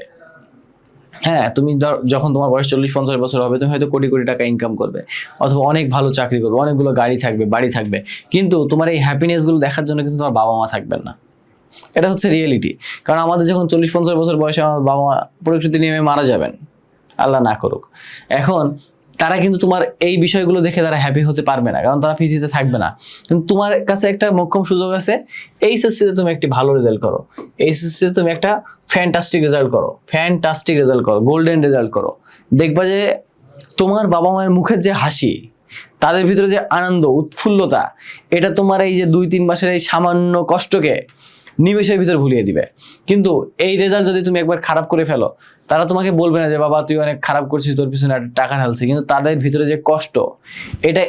হ্যাঁ, তুমি যখন তোমার বয়স 40-50 বছর হবে, তুমি হয়তো কোটি কোটি টাকা ইনকাম করবে, অথবা অনেক ভালো চাকরি করবে, অনেকগুলো গাড়ি থাকবে, বাড়ি থাকবে। কিন্তু তোমার এই হ্যাপিনেসগুলো দেখার জন্য কিন্তু তোমার বাবা মা থাকবেন না। এটা হচ্ছে রিয়েলিটি। কারণ আমাদের যখন 40-50 বছর বয়সে আমার বাবা মা প্রকৃতি নিয়মে মারা যাবেন, আল্লাহ না করুক, এখন তারা কিন্তু তোমার এই বিষয়গুলো দেখে তারা হ্যাপি হতে পারবে না, কারণ তারা পৃথিবীতে থাকবে না। কিন্তু তোমার কাছে একটা মোক্ষম সুযোগ আছে, এইচএসসিতে তুমি একটি ভালো রেজাল্ট করো, এইচএসসিতে তুমি একটা ফ্যান্টাস্টিক রেজাল্ট করো, গোল্ডেন রেজাল্ট করো। দেখবা যে তোমার বাবা মায়ের মুখের যে হাসি, তাদের ভিতরে যে আনন্দ উৎফুল্লতা, এটা তোমার এই যে 2-3 মাসের এই সামান্য কষ্টকে নিমেষের ভিতর ভুলিয়ে দিবে। কিন্তু এই রেজাল্ট যদি তুমি একবার খারাপ করে ফেলো, তারা তোমাকে বলবে না যে বাবা তুই অনেক খারাপ করছিস, তোর পিছনে টাকা ঢালছে। কিন্তু তাদের ভিতরে যে কষ্ট,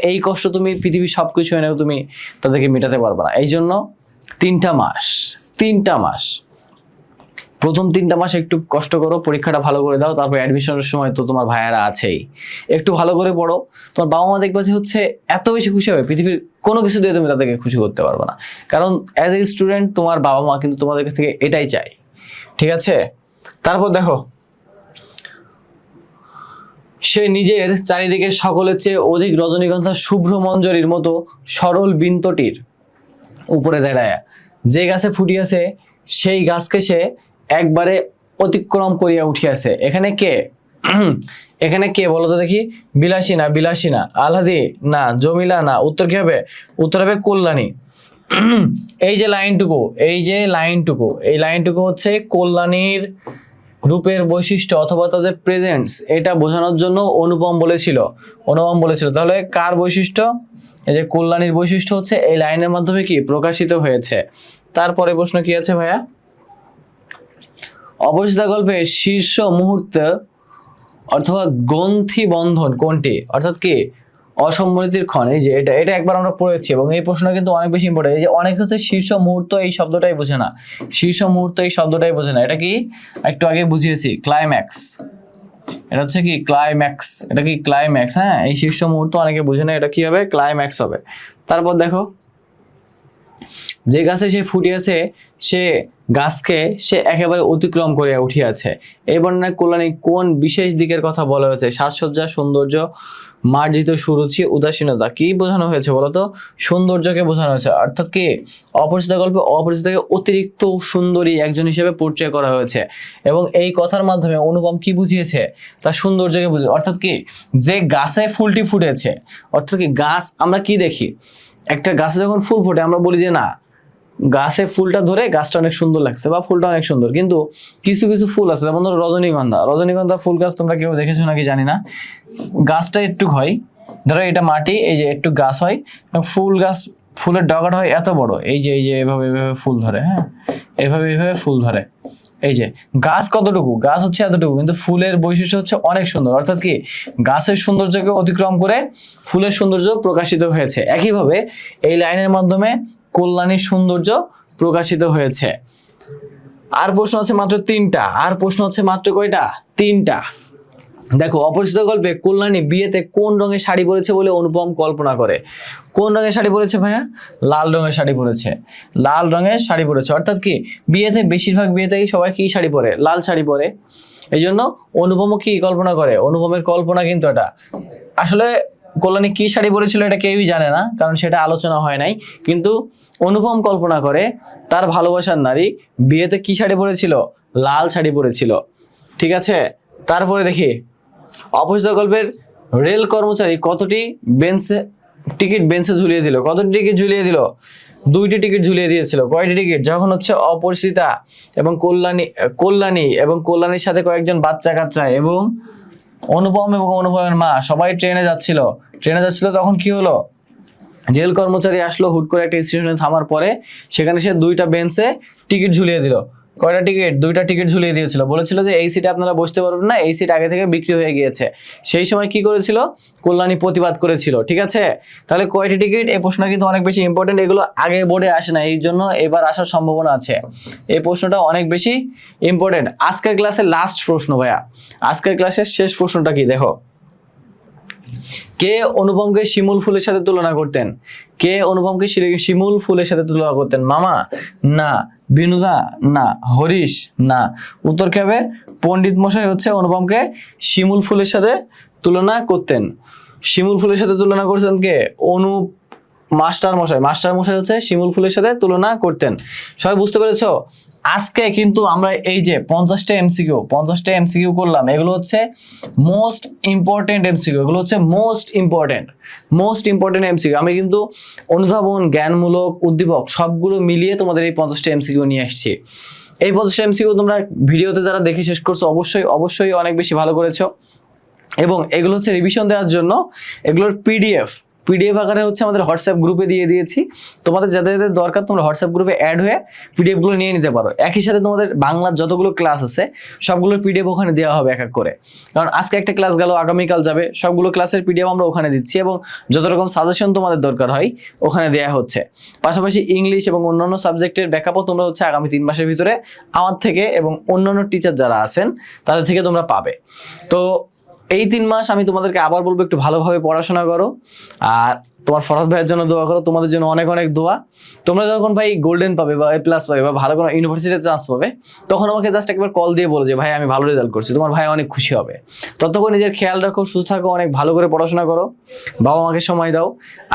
এই কষ্ট তুমি পৃথিবীর সবকিছু এনেও তুমি তাদেরকে মেটাতে পারবে না। এই জন্য 3টা মাস প্রথম 3টা মাস একটু কষ্ট করো, পরীক্ষাটা ভালো করে দাও, তারপর অ্যাডমিশনের সময় তো তোমার ভাইয়ারা আছেই, একটু ভালো করে পড়ো। তোমার বাবা মা দেখবে যে হচ্ছে এত বেশি খুশি হবে, পৃথিবীর কোনো কিছু দিয়ে তুমি তাদেরকে খুশি করতে পারবে না। কারণ অ্যাজ এ স্টুডেন্ট তোমার বাবা মা কিন্তু তোমাদের কাছ থেকে এটাই চাই, ঠিক আছে? তারপর দেখো, সে নিজের চারিদিকে সকলের চেয়ে অধিক রজনীগন্ধা শুভ্র মঞ্জরির মতো সরল বিন্তটির উপরে দাঁড়ায় যে গাছে ফুটিয়াছে, সেই গাছকে সে একবারে অতিক্রম করিয়া উঠিয়াছে। এখানে কে বলো তো দেখি? বিলাসী না, আহ্লাদি না, জমিলা না, উত্তর কি হবে? উত্তর হবে কল্যাণী। এই লাইনটুকু হচ্ছে কল্যাণীর রূপের বৈশিষ্ট্য অথবা তাদের প্রেজেন্স, এটা বোঝানোর জন্য অনুপম বলেছিল। তাহলে কার বৈশিষ্ট্য? এই যে কল্যাণীর বৈশিষ্ট্য হচ্ছে এই লাইনের মাধ্যমে কি প্রকাশিত হয়েছে। তারপরে প্রশ্ন কি আছে ভাইয়া? অপরিচিতা গল্পে শীর্ষ মুহূর্ত অথবা গ্রন্থি বন্ধন কোনটি? অর্থাৎ কি অসম্মতির ক্ষণ। এই যে এটা একবার আমরা পড়েছি, এবং এই প্রশ্ন কিন্তু অনেক বেশি ইম্পর্টেন্ট। এই যে অনেক হচ্ছে শীর্ষ মুহূর্ত এই শব্দটাই বোঝে না, এটা কি একটু আগে বুঝিয়েছি, ক্লাইম্যাক্স। এটা হচ্ছে কি ক্লাইম্যাক্স, হ্যাঁ, এই শীর্ষ মুহূর্ত অনেকে বুঝে না, এটা কি হবে? ক্লাইম্যাক্স হবে। তারপর দেখো, যে গাছে সে ফুটিয়াছে, সে গাছকে সে একেবারে অতিক্রম করিয়া উঠিয়াছে। এই বর্ণনায় কল্যাণী কোন বিশেষ দিকের কথা বলা হয়েছে? সাজসজ্জা, সৌন্দর্য, মার্জিত সুরুচি, উদাসীনতা। কি বোঝানো হয়েছে বলতো? সৌন্দর্যকে বোঝানো হয়েছে। অর্থাৎ কি অপরিচিতা গল্পে অপরিচিতাকে অতিরিক্ত সুন্দরী একজন হিসেবে পরিচয় করা হয়েছে, এবং এই কথার মাধ্যমে অনুপম কি বুঝিয়েছে? তার সৌন্দর্যকে বুঝিয়ে। অর্থাৎ কি যে গাছে ফুলটি ফুটেছে, অর্থাৎ কি গাছ আমরা কি দেখি? একটা গাছে যখন ফুল ফোটে আমরা বলি যে না, গাছে ফুলটা ধরে গাছটা অনেক সুন্দর লাগছে বা ফুলটা অনেক সুন্দর। কিন্তু কিছু কিছু ফুল আছে, যেমন ধরো রজনীগন্ধা ফুল গাছ, তোমরা কেউ দেখেছো নাকি জানি না। গাছটা একটু হয়, ধরো এটা মাটি, এই যে একটু গাছ হয়, ফুলের ডগাটা হয় এত বড়, এই যে এভাবে ফুল ধরে, হ্যাঁ, এভাবে ফুল ধরে। এই যে গাছ কতটুকু, গাছ হচ্ছে এতটুকু, কিন্তু ফুলের বৈশিষ্ট্য হচ্ছে অনেক সুন্দর, অর্থাৎ কি গাছের সৌন্দর্যকে অতিক্রম করে ফুলের সৌন্দর্য প্রকাশিত হয়েছে। একইভাবে এই লাইনের মাধ্যমে কল্যাণীর সৌন্দর্য প্রকাশিত হয়েছে। আর প্রশ্ন আছে মাত্র 3টা, আর প্রশ্ন আছে মাত্র কয়টা? 3টা। দেখো, অপরিচিত গল্পে কল্যাণী বিয়েতে কোন রঙের শাড়ি পরেছে বলে অনুপম কল্পনা করে? কোন রঙের শাড়ি পরেছে ভাইয়া? লাল রঙের শাড়ি পরেছে। লাল রঙের শাড়ি পরেছে, অর্থাৎ কি বিয়েতে বেশিরভাগ বিয়েতেই সবাই কি শাড়ি পরে? লাল শাড়ি পরে। এই জন্য অনুপমও কি কল্পনা করে? অনুপমের কল্পনা কিন্তু এটা। আসলে কল্যাণী কি শাড়ি পরেছিল এটা কেউই জানে না, কারণ সেটা আলোচনা হয় নাই, কিন্তু অনুপম কল্পনা করে তার ভালোবাসার নারী বিয়েতে কি শাড়ি পরেছিল? লাল শাড়ি পরেছিল। ঠিক আছে, তারপরে দেখি অপরিচিত গল্পের রেল কর্মচারী কতটি টিকিট বেঞ্চে ঝুলিয়ে দিল? কতটি টিকিট ঝুলিয়ে দিল? 2টি টিকিট ঝুলিয়ে দিয়েছিল। কয়টি টিকিট? যখন হচ্ছে অপরিচিতা এবং কল্যাণী এবং কল্যাণীর সাথে কয়েকজন বাচ্চা কাচ্চা এবং অনুপম এবং অনুপমের মা সবাই ট্রেনে যাচ্ছিল, তখন কি হলো? রেল কর্মচারী আসলো হুট করে একটা স্টেশনে থামার পরে, সেখানে সে 2টা বেঞ্চে টিকিট ঝুলিয়ে দিল। কয়টা টিকিট? 2টা টিকিট ঝুলিয়ে দিয়েছিল। বলেছিল যে এই সিটে আপনারা বসতে পারবেন না, এই সিট আগে থেকে বিক্রি হয়ে গিয়েছে। সেই সময় কি করেছিল? কল্যাণী প্রতিবাদ করেছিল। ঠিক আছে, তাহলে কয়টি টিকিট? এই প্রশ্ন কিন্তু অনেক বেশি ইম্পর্টেন্ট, এগুলো আগে বোর্ডে আসে না, এই জন্য এবার আসার সম্ভাবনা আছে। এই প্রশ্নটা অনেক বেশি ইম্পর্টেন্ট। আজকের ক্লাসের লাস্ট প্রশ্ন ভাইয়া, আজকের ক্লাসের শেষ প্রশ্নটা কি দেখো। কে অনুপমকে শিমুল ফুলের সাথে তুলনা করতেন? কে অনুপমকে শিমুল ফুলের সাথে তুলনা করতেন? মামা না, বিনুদা না, হরিশ না। উত্তর কি হবে? পণ্ডিত মশাই হচ্ছে অনুপমকে শিমুল ফুলের সাথে তুলনা করতেন। শিমুল ফুলের সাথে তুলনা করছেন কে? মাস্টার মশাই হচ্ছে শিমুল ফুলের সাথে তুলনা করতেন। সবাই বুঝতে পেরেছো? আজকে কিন্তু আমরা এই যে 50টা এমসিকিউ করলাম, এগুলো হচ্ছে মোস্ট ইম্পর্টেন্ট এমসিকিউ, এগুলো হচ্ছে মোস্ট ইম্পর্টেন্ট এমসিকিউ। আমি কিন্তু অনুধাবন, জ্ঞানমূলক, উদ্দীপক সবগুলো মিলিয়ে তোমাদের এই 50টা এমসিকিউ নিয়ে আসছি। এই 50টা এমসিকিউ তোমরা ভিডিওতে যারা দেখে শেষ করছো অবশ্যই অনেক বেশি ভালো করেছো, এবং এগুলো হচ্ছে রিভিশন দেওয়ার জন্য এগুলোর পিডিএফ আকারে হচ্ছে আমাদের হোয়াটসঅ্যাপ গ্রুপে দিয়ে দিয়েছি। তোমাদের যাদের দরকার তোমরা হোয়াটসঅ্যাপ গ্রুপে অ্যাড হয়ে পিডিএফ গুলো নিয়ে নিতে পারো। একই সাথে তোমাদের বাংলার যতগুলো ক্লাস আছে সবগুলোর পিডিএফ ওখানে দেওয়া হবে এক এক করে, কারণ আজকে একটা ক্লাস গেল, আগামীকাল যাবে, সবগুলো ক্লাসের পিডিএফ আমরা ওখানে দিচ্ছি, এবং যত রকম সাজেশন তোমাদের দরকার হয় ওখানে দেওয়া হচ্ছে। পাশাপাশি ইংলিশ এবং অন্যান্য সাবজেক্টের ব্যাকআপও তোমরা হচ্ছে আগামী 3 মাসের ভিতরে আমার থেকে এবং অন্যান্য টিচার যারা আছেন তাদের থেকে তোমরা পাবে। তো এই 3 মাস আমি তোমাদেরকে আবার বলবো একটু ভালোভাবে পড়াশোনা করো, আর তোমার ফরহাদ ভাইয়ের জন্য দোয়া করো, তোমাদের জন্য অনেক অনেক দোয়া। তোমরা যখন ভাই গোল্ডেন পাবে বা A+ পাবে বা ভালো কোনো ইউনিভার্সিটিতে চান্স পাবে, তখন আমাকে জাস্ট একবার কল দিয়ে বলো যে ভাই আমি ভালো রেজাল্ট করছি, তোমার ভাই অনেক খুশি হবে। ততক্ষণ নিজের খেয়াল রাখো, সুস্থ থাকো, অনেক ভালো করে পড়াশোনা করো, বাবা মাকে সময় দাও,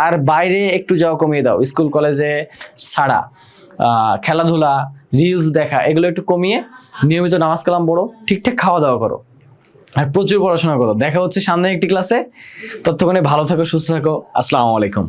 আর বাইরে একটু যাওয়া কমিয়ে দাও। স্কুল কলেজে ছাড়া খেলাধুলা, রিলস দেখা এগুলো একটু কমিয়ে নিয়মিত নামাজ কালাম পড়ো, ঠিকঠাক খাওয়া দাওয়া করো, আর প্রচুর পড়াশোনা করো। দেখা হচ্ছে সামনে একটি ক্লাসে। ততক্ষণে ভালো থাকো, সুস্থ থাকো। আসসালামু আলাইকুম।